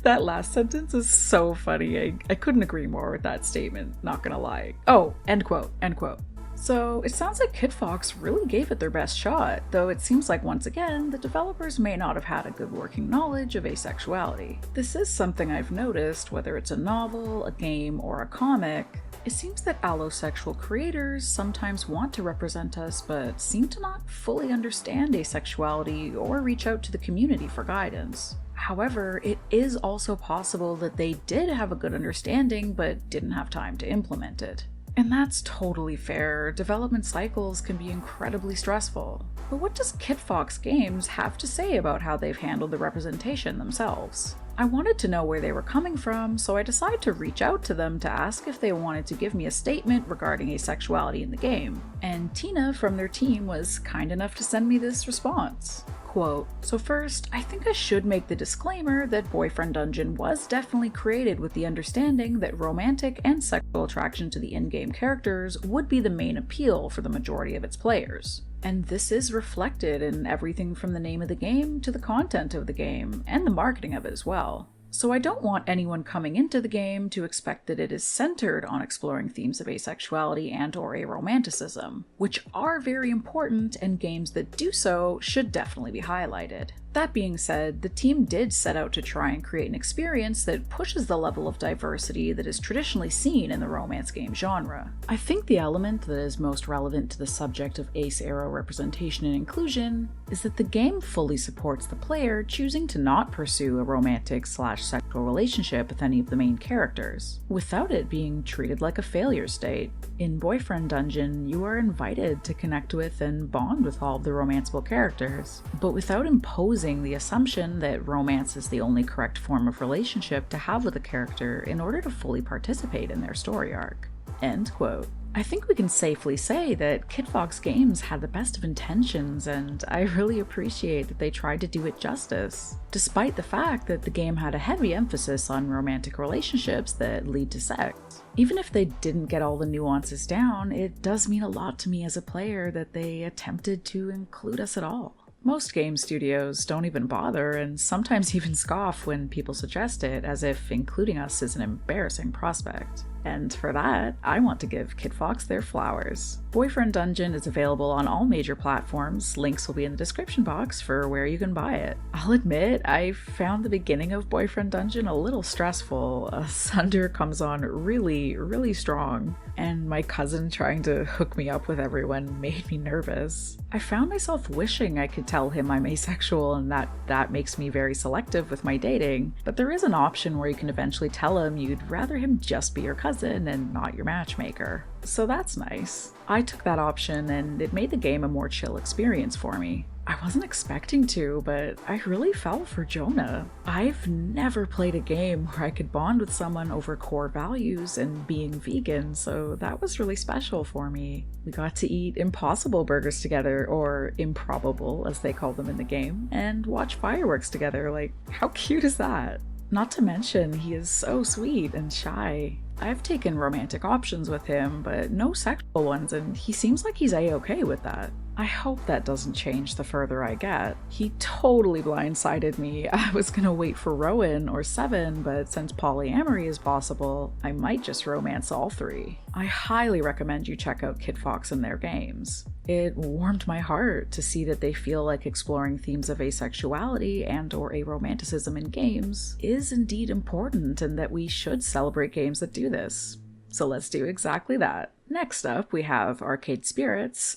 That last sentence is so funny. I couldn't agree more with that statement, not gonna lie. Oh, end quote, end quote. So it sounds like Kit Fox really gave it their best shot, though it seems like once again, the developers may not have had a good working knowledge of asexuality. This is something I've noticed, whether it's a novel, a game, or a comic. It seems that allosexual creators sometimes want to represent us, but seem to not fully understand asexuality or reach out to the community for guidance. However, it is also possible that they did have a good understanding, but didn't have time to implement it. And that's totally fair. Development cycles can be incredibly stressful. But what does Kit Fox Games have to say about how they've handled the representation themselves? I wanted to know where they were coming from, so I decided to reach out to them to ask if they wanted to give me a statement regarding asexuality in the game. And Tina from their team was kind enough to send me this response. Quote, "So first, I think I should make the disclaimer that Boyfriend Dungeon was definitely created with the understanding that romantic and sexual attraction to the in-game characters would be the main appeal for the majority of its players. And this is reflected in everything from the name of the game to the content of the game, and the marketing of it as well. So I don't want anyone coming into the game to expect that it is centered on exploring themes of asexuality and/or aromanticism, which are very important, and games that do so should definitely be highlighted. That being said, the team did set out to try and create an experience that pushes the level of diversity that is traditionally seen in the romance game genre. I think the element that is most relevant to the subject of ace-aro representation and inclusion is that the game fully supports the player choosing to not pursue a romantic/sexual relationship with any of the main characters, without it being treated like a failure state. In Boyfriend Dungeon, you are invited to connect with and bond with all of the romanceable characters, but without imposing the assumption that romance is the only correct form of relationship to have with a character in order to fully participate in their story arc." End quote. I think we can safely say that Kit Fox Games had the best of intentions, and I really appreciate that they tried to do it justice, despite the fact that the game had a heavy emphasis on romantic relationships that lead to sex. Even if they didn't get all the nuances down, it does mean a lot to me as a player that they attempted to include us at all. Most game studios don't even bother, and sometimes even scoff when people suggest it, as if including us is an embarrassing prospect. And for that, I want to give Kit Fox their flowers. Boyfriend Dungeon is available on all major platforms. Links will be in the description box for where you can buy it. I'll admit, I found the beginning of Boyfriend Dungeon a little stressful. Sunder comes on really strong, and my cousin trying to hook me up with everyone made me nervous. I found myself wishing I could tell him I'm asexual and that makes me very selective with my dating, but there is an option where you can eventually tell him you'd rather him just be your cousin and not your matchmaker. So that's nice. I took that option and it made the game a more chill experience for me. I wasn't expecting to, but I really fell for Jonah. I've never played a game where I could bond with someone over core values and being vegan, so that was really special for me. We got to eat impossible burgers together, or improbable as they call them in the game, and watch fireworks together. Like, how cute is that? Not to mention, he is so sweet and shy. I've taken romantic options with him, but no sexual ones, and he seems like he's a-okay with that. I hope that doesn't change the further I get. He totally blindsided me. I was gonna wait for Rowan or Seven, but since polyamory is possible, I might just romance all three. I highly recommend you check out Kit Fox and their games. It warmed my heart to see that they feel like exploring themes of asexuality and/or aromanticism in games is indeed important, and that we should celebrate games that do this. So let's do exactly that. Next up, we have Arcade Spirits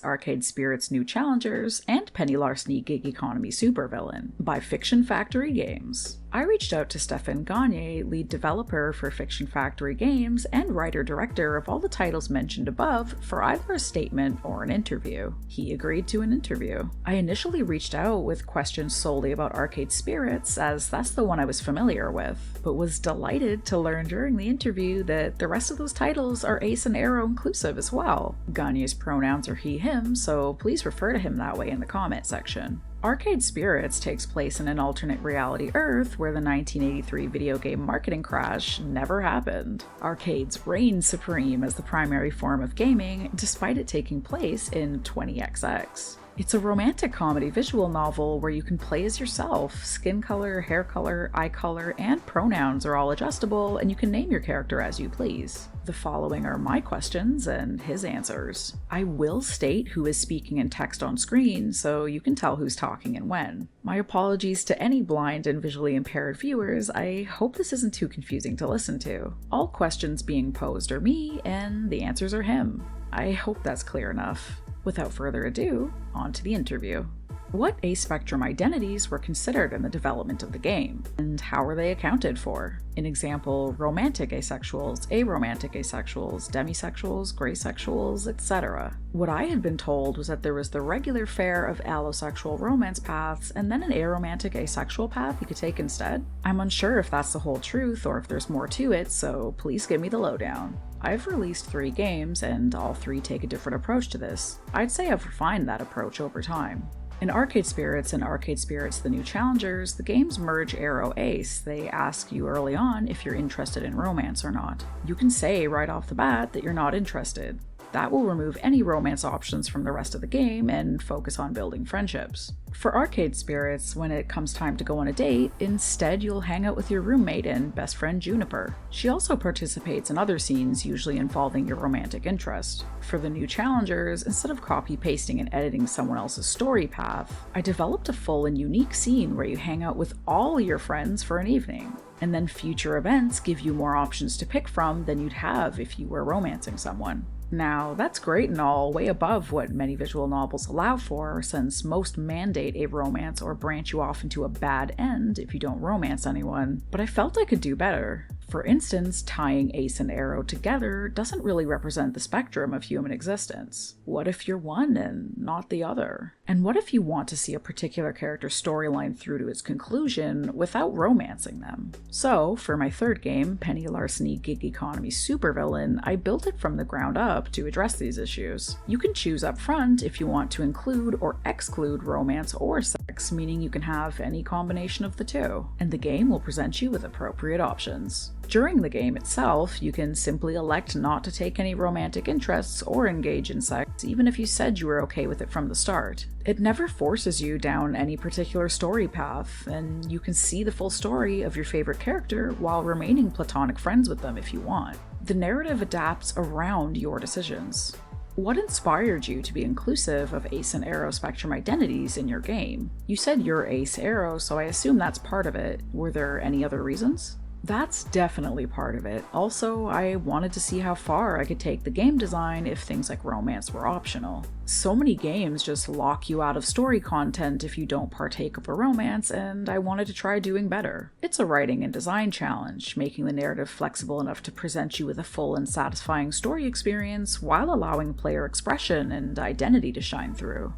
New Challengers, and Penny Larceny Gig Economy Supervillain by Fiction Factory Games. I reached out to Stéphane Gagné, lead developer for Fiction Factory Games and writer-director of all the titles mentioned above, for either a statement or an interview. He agreed to an interview. I initially reached out with questions solely about Arcade Spirits, as that's the one I was familiar with, but was delighted to learn during the interview that the rest of those titles are Ace and Arrow inclusive as well. Gagné's pronouns are he, him, so please refer to him that way in the comment section. Arcade Spirits takes place in an alternate reality Earth where the 1983 video game marketing crash never happened. Arcades reign supreme as the primary form of gaming, despite it taking place in 20XX. It's a romantic comedy visual novel where you can play as yourself. Skin color, hair color, eye color, and pronouns are all adjustable, and you can name your character as you please. The following are my questions and his answers. I will state who is speaking in text on screen, so you can tell who's talking and when. My apologies to any blind and visually impaired viewers. I hope this isn't too confusing to listen to. All questions being posed are me, and the answers are him. I hope that's clear enough. Without further ado, on to the interview. What A-spectrum identities were considered in the development of the game, and how were they accounted for? In example, romantic asexuals, aromantic asexuals, demisexuals, graysexuals, etc. What I had been told was that there was the regular fare of allosexual romance paths, and then an aromantic asexual path you could take instead. I'm unsure if that's the whole truth or if there's more to it, so please give me the lowdown. I've released 3 games, and all 3 take a different approach to this. I'd say I've refined that approach over time. In Arcade Spirits and Arcade Spirits The New Challengers, the games merge Arrow Ace. They ask you early on if you're interested in romance or not. You can say right off the bat that you're not interested. That will remove any romance options from the rest of the game and focus on building friendships. For Arcade Spirits, when it comes time to go on a date, instead you'll hang out with your roommate and best friend Juniper. She also participates in other scenes, usually involving your romantic interest. For the New Challengers, instead of copy-pasting and editing someone else's story path, I developed a full and unique scene where you hang out with all your friends for an evening. And then future events give you more options to pick from than you'd have if you were romancing someone. Now, that's great and all, way above what many visual novels allow for, since most mandate a romance or branch you off into a bad end if you don't romance anyone, but I felt I could do better. For instance, tying Ace and Arrow together doesn't really represent the spectrum of human existence. What if you're one and not the other? And what if you want to see a particular character's storyline through to its conclusion without romancing them? So, for my 3rd game, Penny Larceny Gig Economy Supervillain, I built it from the ground up to address these issues. You can choose up front if you want to include or exclude romance or sex, meaning you can have any combination of the two, and the game will present you with appropriate options. During the game itself, you can simply elect not to take any romantic interests or engage in sex, even if you said you were okay with it from the start. It never forces you down any particular story path, and you can see the full story of your favorite character while remaining platonic friends with them if you want. The narrative adapts around your decisions. What inspired you to be inclusive of Ace and Arrow spectrum identities in your game? You said you're Ace Arrow, so I assume that's part of it. Were there any other reasons? That's definitely part of it. Also, I wanted to see how far I could take the game design if things like romance were optional. So many games just lock you out of story content if you don't partake of a romance, and I wanted to try doing better. It's a writing and design challenge, making the narrative flexible enough to present you with a full and satisfying story experience while allowing player expression and identity to shine through.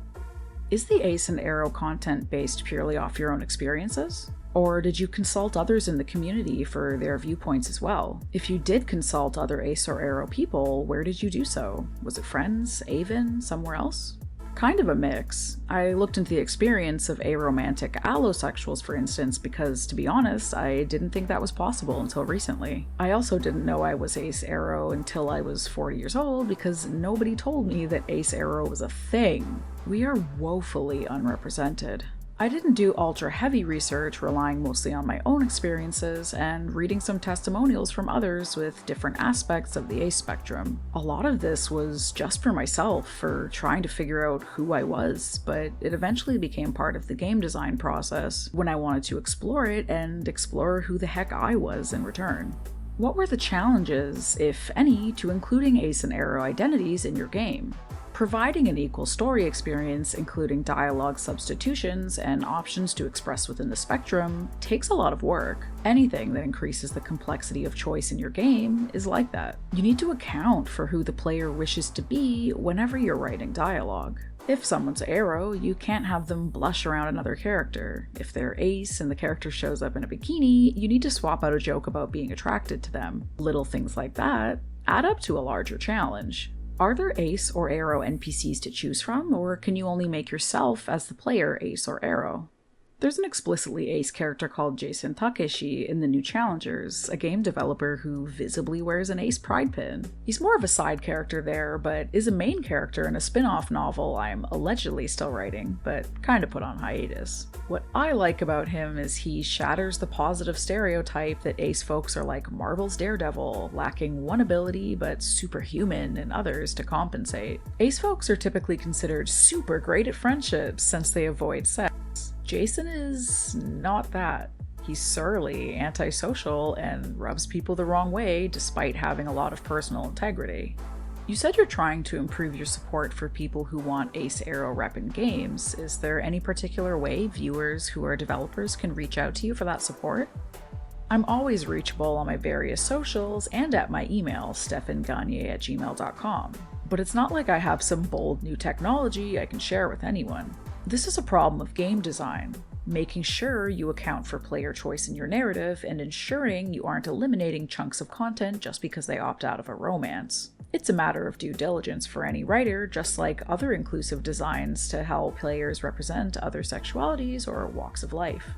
Is the Ace and Arrow content based purely off your own experiences? Or did you consult others in the community for their viewpoints as well? If you did consult other Ace or Arrow people, where did you do so? Was it friends, Avon, somewhere else? Kind of a mix. I looked into the experience of aromantic allosexuals, for instance, because, to be honest, I didn't think that was possible until recently. I also didn't know I was Ace Arrow until I was 40 years old, because nobody told me that Ace Arrow was a thing. We are woefully unrepresented. I didn't do ultra-heavy research, relying mostly on my own experiences and reading some testimonials from others with different aspects of the Ace spectrum. A lot of this was just for myself, for trying to figure out who I was, but it eventually became part of the game design process when I wanted to explore it and explore who the heck I was in return. What were the challenges, if any, to including Ace and Arrow identities in your game? Providing an equal story experience, including dialogue substitutions and options to express within the spectrum, takes a lot of work. Anything that increases the complexity of choice in your game is like that. You need to account for who the player wishes to be whenever you're writing dialogue. If someone's Aro, you can't have them blush around another character. If they're Ace and the character shows up in a bikini, you need to swap out a joke about being attracted to them. Little things like that add up to a larger challenge. Are there Ace or Aro NPCs to choose from, or can you only make yourself as the player Ace or Aro? There's an explicitly Ace character called Jason Takeshi in the new Challengers, a game developer who visibly wears an Ace pride pin. He's more of a side character there, but is a main character in a spin-off novel I'm allegedly still writing, but kinda put on hiatus. What I like about him is he shatters the positive stereotype that Ace folks are like Marvel's Daredevil, lacking one ability but superhuman in others to compensate. Ace folks are typically considered super great at friendships since they avoid sex. Jason is not that. He's surly, antisocial, and rubs people the wrong way despite having a lot of personal integrity. You said you're trying to improve your support for people who want Ace Aro rep in games. Is there any particular way viewers who are developers can reach out to you for that support? I'm always reachable on my various socials and at my email, stephangagnier@gmail.com. But it's not like I have some bold new technology I can share with anyone. This is a problem of game design, making sure you account for player choice in your narrative and ensuring you aren't eliminating chunks of content just because they opt out of a romance. It's a matter of due diligence for any writer, just like other inclusive designs to help players represent other sexualities or walks of life.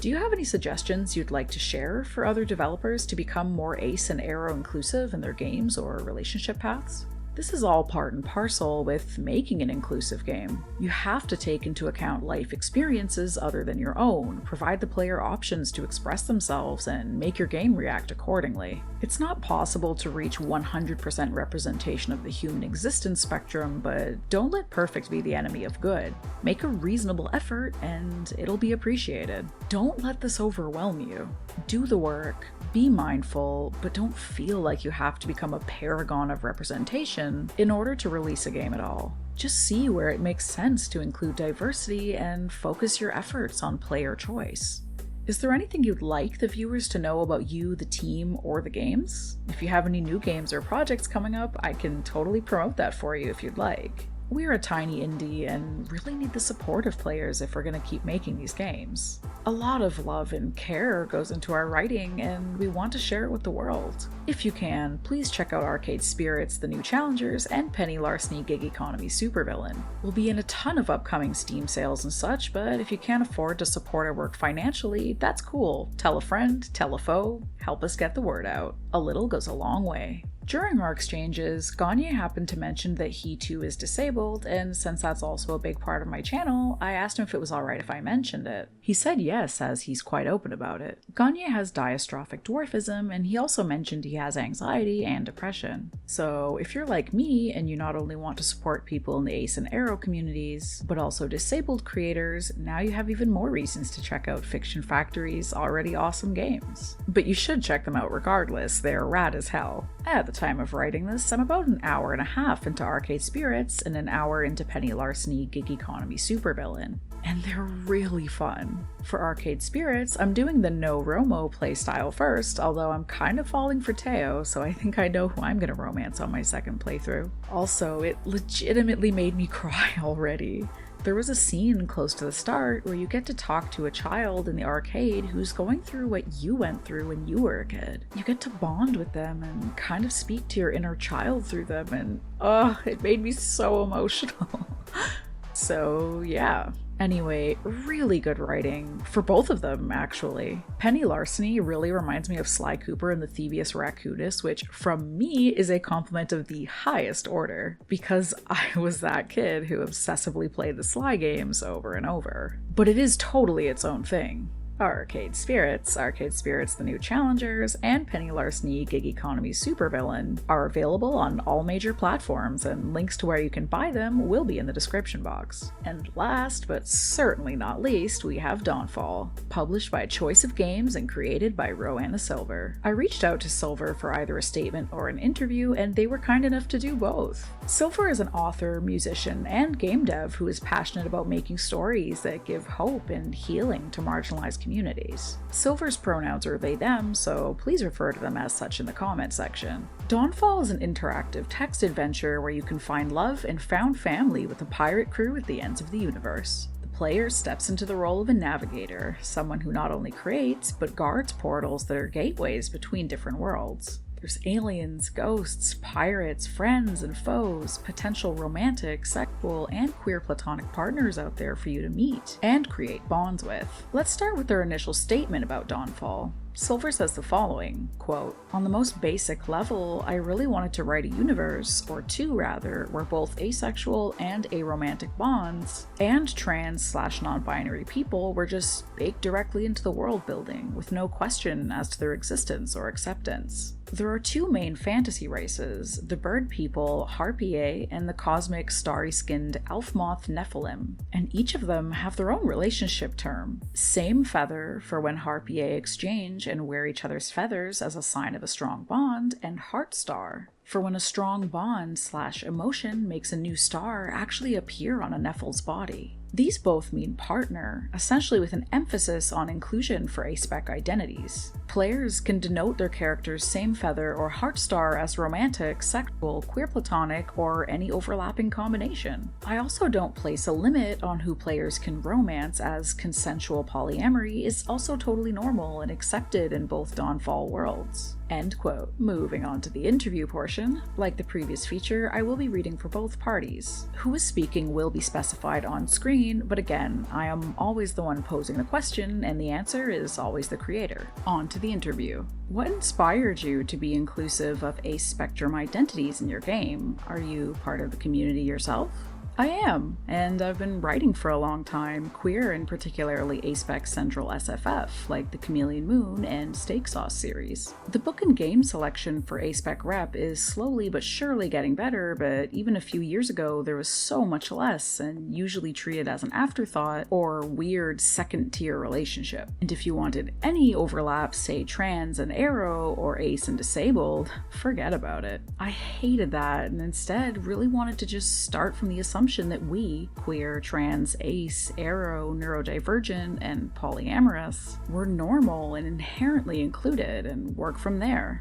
Do you have any suggestions you'd like to share for other developers to become more Ace and Aro inclusive in their games or relationship paths? This is all part and parcel with making an inclusive game. You have to take into account life experiences other than your own, provide the player options to express themselves, and make your game react accordingly. It's not possible to reach 100% representation of the human existence spectrum, but don't let perfect be the enemy of good. Make a reasonable effort and it'll be appreciated. Don't let this overwhelm you. Do the work, be mindful, but don't feel like you have to become a paragon of representation in order to release a game at all. Just see where it makes sense to include diversity and focus your efforts on player choice. Is there anything you'd like the viewers to know about you, the team, or the games? If you have any new games or projects coming up, I can totally promote that for you if you'd like. We're a tiny indie and really need the support of players if we're going to keep making these games. A lot of love and care goes into our writing, and we want to share it with the world. If you can, please check out Arcade Spirits, The New Challengers, and Penny Larceny Gig Economy Supervillain. We'll be in a ton of upcoming Steam sales and such, but if you can't afford to support our work financially, that's cool. Tell a friend, tell a foe, help us get the word out. A little goes a long way. During our exchanges, Gagne happened to mention that he too is disabled, and since that's also a big part of my channel, I asked him if it was alright if I mentioned it. He said yes, as he's quite open about it. Gagne has diastrophic dwarfism, and he also mentioned he has anxiety and depression. So if you're like me, and you not only want to support people in the Ace and Aro communities, but also disabled creators, now you have even more reasons to check out Fiction Factory's already awesome games. But you should check them out regardless, they're rad as hell. At the time of writing this, I'm about an hour and a half into Arcade Spirits and an hour into Penny Larceny Gig Economy Supervillain, and they're really fun. For Arcade Spirits, I'm doing the no Romo playstyle first, although I'm kind of falling for Teo, so I think I know who I'm gonna romance on my second playthrough. Also, it legitimately made me cry already. There was a scene close to the start where you get to talk to a child in the arcade who's going through what you went through when you were a kid. You get to bond with them and kind of speak to your inner child through them, and it made me so emotional. So yeah. Anyway, really good writing, for both of them actually. Penny Larceny really reminds me of Sly Cooper and the Thievius Raccoonus, which from me is a compliment of the highest order, because I was that kid who obsessively played the Sly games over and over. But it is totally its own thing. Arcade Spirits, the New Challengers, and Penny Larceny Gig Economy Supervillain are available on all major platforms, and links to where you can buy them will be in the description box. And last, but certainly not least, we have Dawnfall, published by Choice of Games and created by Roanna Silver. I reached out to Silver for either a statement or an interview, and they were kind enough to do both. Silver is an author, musician, and game dev who is passionate about making stories that give hope and healing to marginalized communities. Silver's pronouns are they, them, so please refer to them as such in the comment section. Dawnfall is an interactive text adventure where you can find love and found family with a pirate crew at the ends of the universe. The player steps into the role of a navigator, someone who not only creates, but guards portals that are gateways between different worlds. There's aliens, ghosts, pirates, friends and foes, potential romantic, sexual, and queer platonic partners out there for you to meet and create bonds with. Let's start with their initial statement about Dawnfall. Silver says the following, quote, "On the most basic level, I really wanted to write a universe, or two rather, where both asexual and aromantic bonds and trans/non-binary people were just baked directly into the world building, with no question as to their existence or acceptance. There are two main fantasy races, the bird people, Harpier, and the cosmic starry-skinned elf moth Nephilim, and each of them have their own relationship term. Same feather for when Harpier exchange and wear each other's feathers as a sign of a strong bond, and heart star for when a strong bond/emotion makes a new star actually appear on a Nephil's body. These both mean partner, essentially with an emphasis on inclusion for a-spec identities. Players can denote their character's same feather or heart star as romantic, sexual, queer platonic, or any overlapping combination. I also don't place a limit on who players can romance, as consensual polyamory is also totally normal and accepted in both Dawnfall worlds." End quote. Moving on to the interview portion. Like the previous feature, I will be reading for both parties. Who is speaking will be specified on screen, but again, I am always the one posing the question, and the answer is always the creator. On to the interview. What inspired you to be inclusive of a-spectrum identities in your game? Are you part of the community yourself? I am, and I've been writing for a long time, queer and particularly a-spec central SFF, like the Chameleon Moon and Steak Sauce series. The book and game selection for a-spec rep is slowly but surely getting better, but even a few years ago there was so much less, and usually treated as an afterthought or weird second-tier relationship. And if you wanted any overlap, say trans and aro, or ace and disabled, forget about it. I hated that, and instead really wanted to just start from the assumption that we, queer, trans, ace, aro, neurodivergent, and polyamorous, were normal and inherently included, and work from there.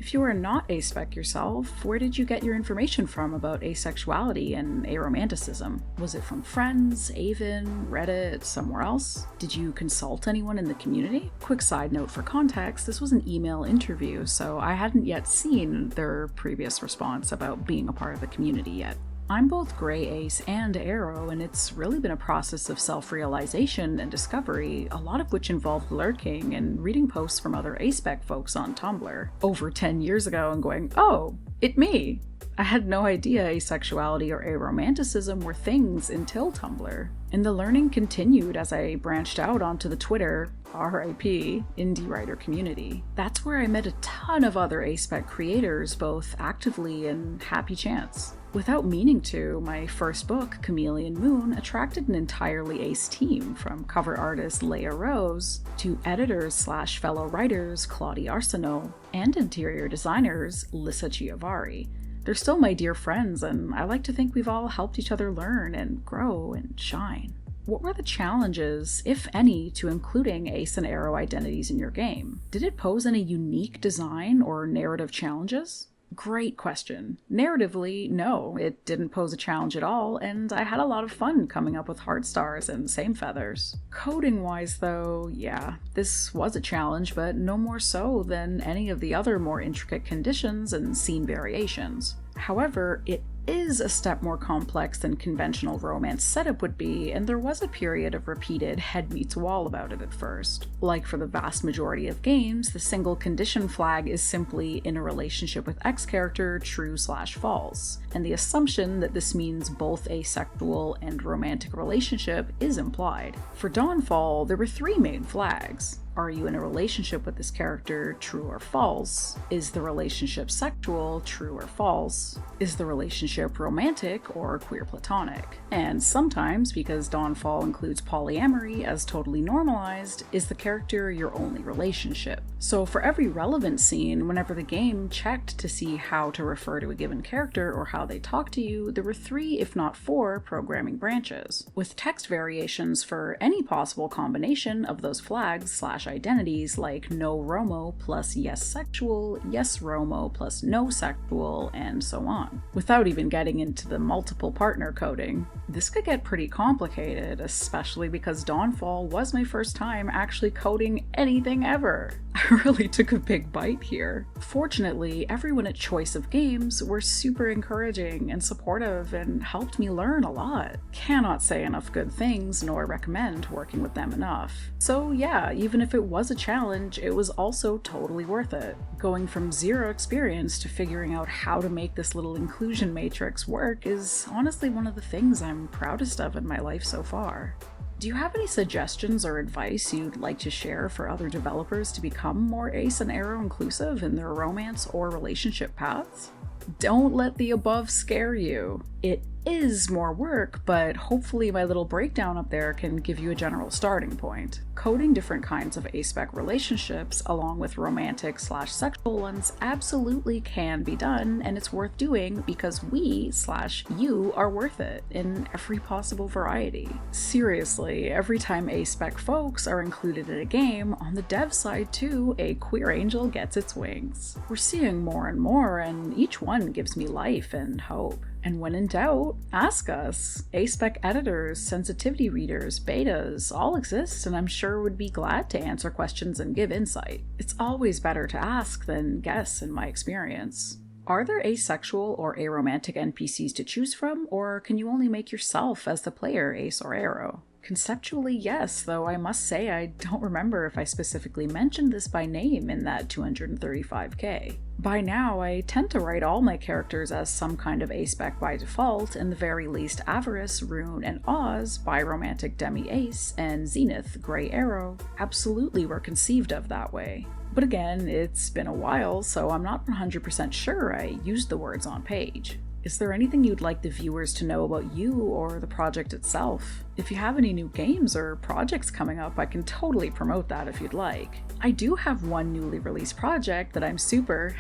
If you are not a-spec yourself, where did you get your information from about asexuality and aromanticism? Was it from friends, Avon, Reddit, somewhere else? Did you consult anyone in the community? Quick side note for context, this was an email interview, so I hadn't yet seen their previous response about being a part of the community yet. I'm both gray ace and aro, and it's really been a process of self-realization and discovery, a lot of which involved lurking and reading posts from other a-spec folks on Tumblr over 10 years ago and going, oh, it me! I had no idea asexuality or aromanticism were things until Tumblr. And the learning continued as I branched out onto the Twitter, RIP, indie writer community. That's where I met a ton of other a-spec creators, both actively and happy chance. Without meaning to, my first book, Chameleon Moon, attracted an entirely ace team, from cover artist Leia Rose to editors/fellow writers Claudia Arsenault and interior designers Lissa Chiavari. They're still my dear friends, and I like to think we've all helped each other learn and grow and shine. What were the challenges, if any, to including ace and aro identities in your game? Did it pose any unique design or narrative challenges? Great question. Narratively, no, it didn't pose a challenge at all, and I had a lot of fun coming up with heart stars and same feathers. Coding-wise though, yeah, this was a challenge, but no more so than any of the other more intricate conditions and scene variations. However, it is a step more complex than conventional romance setup would be, and there was a period of repeated head meets wall about it at first. Like for the vast majority of games, the single condition flag is simply in a relationship with X character, true/false, and the assumption that this means both asexual and romantic relationship is implied. For Dawnfall, there were 3 main flags. Are you in a relationship with this character, true or false? Is the relationship sexual, true or false? Is the relationship romantic or queer platonic? And sometimes, because Dawnfall includes polyamory as totally normalized, is the character your only relationship? So for every relevant scene, whenever the game checked to see how to refer to a given character or how they talk to you, there were 3, if not 4, programming branches, with text variations for any possible combination of those flags / identities, like no romo plus yes sexual, yes romo plus no sexual, and so on. Without even getting into the multiple partner coding. This could get pretty complicated, especially because Dawnfall was my first time actually coding anything ever. I really took a big bite here. Fortunately, everyone at Choice of Games were super encouraging and supportive and helped me learn a lot. Cannot say enough good things nor recommend working with them enough. So yeah, even if it was a challenge, it was also totally worth it. Going from 0 experience to figuring out how to make this little inclusion matrix work is honestly one of the things I'm proudest of in my life so far. Do you have any suggestions or advice you'd like to share for other developers to become more ace and aro inclusive in their romance or relationship paths? Don't let the above scare you. It is more work, but hopefully my little breakdown up there can give you a general starting point. Coding different kinds of aspec relationships, along with romantic/sexual ones, absolutely can be done, and it's worth doing because we/you are worth it in every possible variety. Seriously, every time aspec folks are included in a game, on the dev side too, a queer angel gets its wings. We're seeing more and more, and each one gives me life and hope. And when in doubt, ask us. aspec editors, sensitivity readers, betas, all exist, and I'm sure would be glad to answer questions and give insight. It's always better to ask than guess in my experience. Are there asexual or aromantic NPCs to choose from, or can you only make yourself as the player ace or aro? Conceptually, yes, though I must say I don't remember if I specifically mentioned this by name in that 235k. By now, I tend to write all my characters as some kind of aspec by default, and the very least Avarice, Rune, and Oz, biromantic demi-ace, and Zenith, gray arrow, absolutely were conceived of that way. But again, it's been a while, so I'm not 100% sure I used the words on page. Is there anything you'd like the viewers to know about you or the project itself? If you have any new games or projects coming up, I can totally promote that if you'd like. I do have one newly released project that I'm super,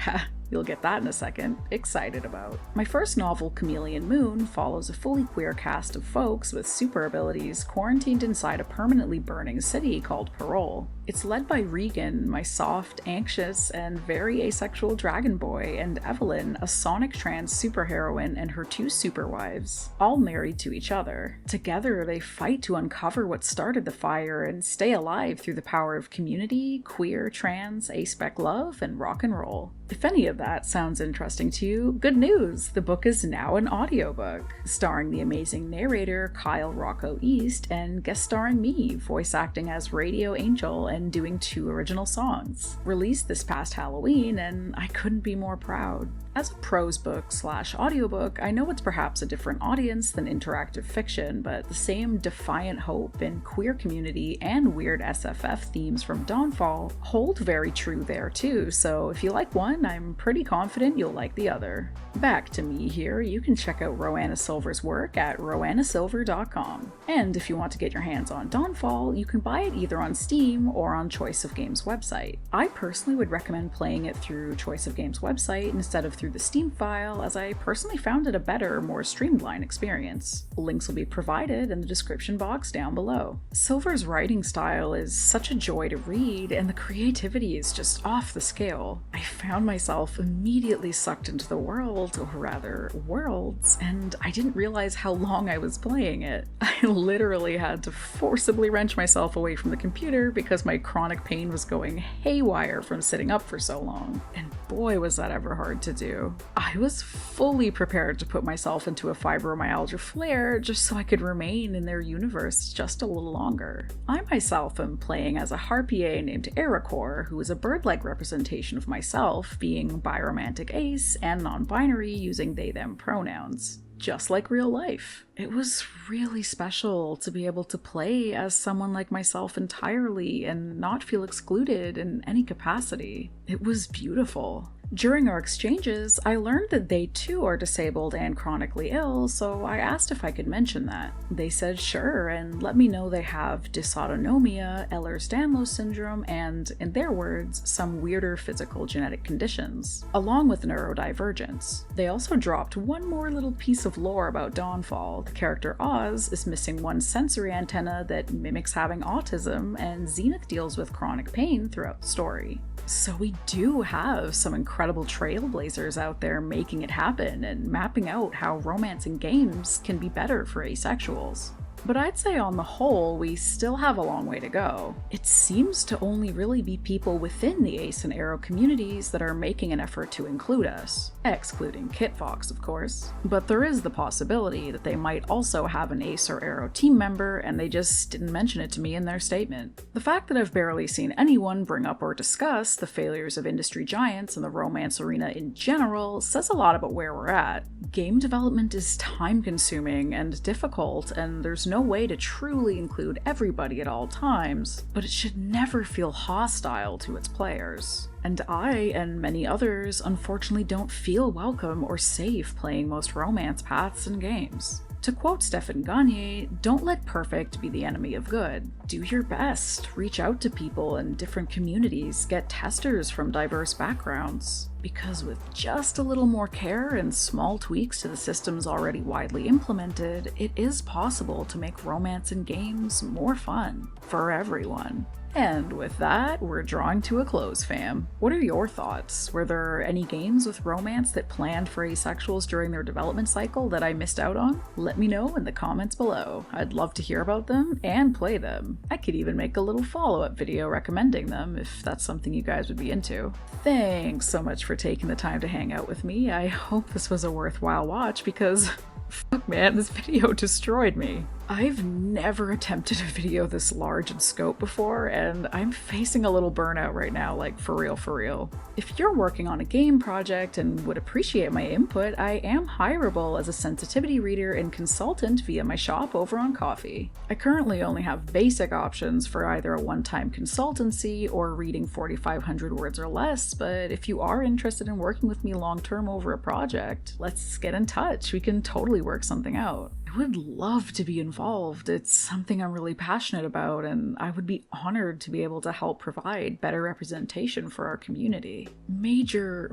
you'll get that in a second, excited about. My first novel, Chameleon Moon, follows a fully queer cast of folks with super abilities quarantined inside a permanently burning city called Parole. It's led by Regan, my soft, anxious, and very asexual dragon boy, and Evelyn, a sonic trans superheroine, and her 2 superwives, all married to each other. Together, they fight to uncover what started the fire and stay alive through the power of community, queer, trans, aspec love, and rock and roll. If any of that sounds interesting to you, good news! The book is now an audiobook, starring the amazing narrator Kyle Rocco East, and guest starring me, voice acting as Radio Angel and doing 2 original songs. Released this past Halloween, and I couldn't be more proud. As a prose book / audiobook, I know it's perhaps a different audience than interactive fiction, but the same defiant hope and queer community and weird SFF themes from Dawnfall hold very true there too, so if you like one, I'm pretty confident you'll like the other. Back to me here, you can check out Roanna Silver's work at roannasilver.com. And if you want to get your hands on Dawnfall, you can buy it either on Steam or on Choice of Games website. I personally would recommend playing it through Choice of Games website instead of through the Steam file, as I personally found it a better, more streamlined experience. Links will be provided in the description box down below. Silver's writing style is such a joy to read, and the creativity is just off the scale. I found myself immediately sucked into the world, or rather, worlds, and I didn't realize how long I was playing it. I literally had to forcibly wrench myself away from the computer because my chronic pain was going haywire from sitting up for so long. And boy was that ever hard to do. I was fully prepared to put myself into a fibromyalgia flare just so I could remain in their universe just a little longer. I myself am playing as a harpier named Ericor, who is a bird-like representation of myself, being biromantic ace and non-binary using they-them pronouns. Just like real life. It was really special to be able to play as someone like myself entirely and not feel excluded in any capacity. It was beautiful. During our exchanges, I learned that they too are disabled and chronically ill, so I asked if I could mention that. They said sure, and let me know they have dysautonomia, Ehlers-Danlos syndrome, and, in their words, some weirder physical genetic conditions, along with neurodivergence. They also dropped one more little piece of lore about Dawnfall. The character Oz is missing one sensory antenna that mimics having autism, and Zenith deals with chronic pain throughout the story. So we do have some incredible trailblazers out there making it happen and mapping out how romance in games can be better for asexuals. But I'd say on the whole, we still have a long way to go. It seems to only really be people within the Ace and Arrow communities that are making an effort to include us, excluding Kitfox, of course. But there is the possibility that they might also have an Ace or Arrow team member and they just didn't mention it to me in their statement. The fact that I've barely seen anyone bring up or discuss the failures of industry giants and the romance arena in general says a lot about where we're at. Game development is time-consuming and difficult, and there's no way to truly include everybody at all times, but it should never feel hostile to its players. And I, and many others, unfortunately don't feel welcome or safe playing most romance paths in games. To quote Stefan Gagne, don't let perfect be the enemy of good. Do your best, reach out to people in different communities, get testers from diverse backgrounds. Because with just a little more care and small tweaks to the systems already widely implemented, it is possible to make romance in games more fun for everyone. And with that, we're drawing to a close, fam. What are your thoughts? Were there any games with romance that planned for asexuals during their development cycle that I missed out on? Let me know in the comments below. I'd love to hear about them and play them. I could even make a little follow-up video recommending them if that's something you guys would be into. Thanks so much for taking the time to hang out with me. I hope this was a worthwhile watch because fuck man, this video destroyed me. I've never attempted a video this large in scope before, and I'm facing a little burnout right now, like for real, for real. If you're working on a game project and would appreciate my input, I am hireable as a sensitivity reader and consultant via my shop over on Ko-fi. I currently only have basic options for either a one-time consultancy or reading 4,500 words or less, but if you are interested in working with me long-term over a project, let's get in touch. We can totally work something out. I would love to be involved. It's something I'm really passionate about, and I would be honored to be able to help provide better representation for our community. Major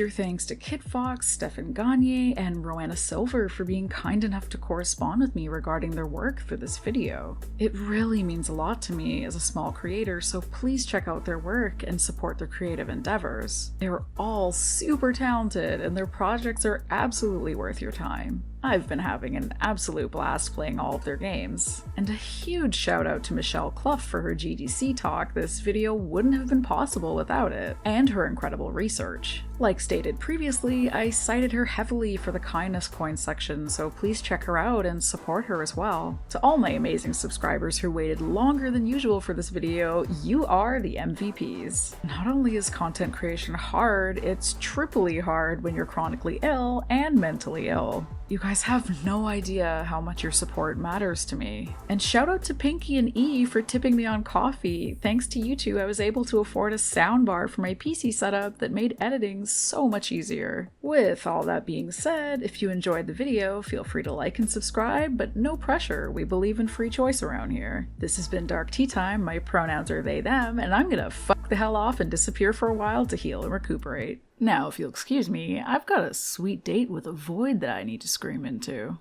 thanks to Kitfox, Stefan Gagne, and Roanna Silver for being kind enough to correspond with me regarding their work for this video. It really means a lot to me as a small creator, so please check out their work and support their creative endeavors. They're all super talented, and their projects are absolutely worth your time. I've been having an absolute blast playing all of their games. And a huge shout out to Michelle Clough for her GDC talk. This video wouldn't have been possible without it, and her incredible research. Like stated previously, I cited her heavily for the kindness coin section, so please check her out and support her as well. To all my amazing subscribers who waited longer than usual for this video, you are the MVPs. Not only is content creation hard, it's triply hard when you're chronically ill and mentally ill. You guys have no idea how much your support matters to me. And shout out to Pinky and E for tipping me on coffee. Thanks to you two, I was able to afford a soundbar for my PC setup that made editing so much easier. With all that being said, if you enjoyed the video, feel free to like and subscribe, but no pressure. We believe in free choice around here. This has been DarkTeaTime. My pronouns are they, them, and I'm gonna fuck the hell off and disappear for a while to heal and recuperate. Now, if you'll excuse me, I've got a sweet date with a void that I need to scream into.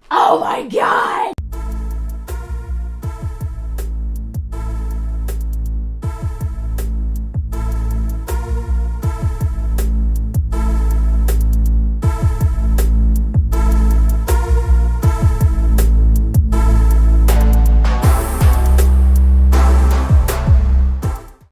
Oh my god!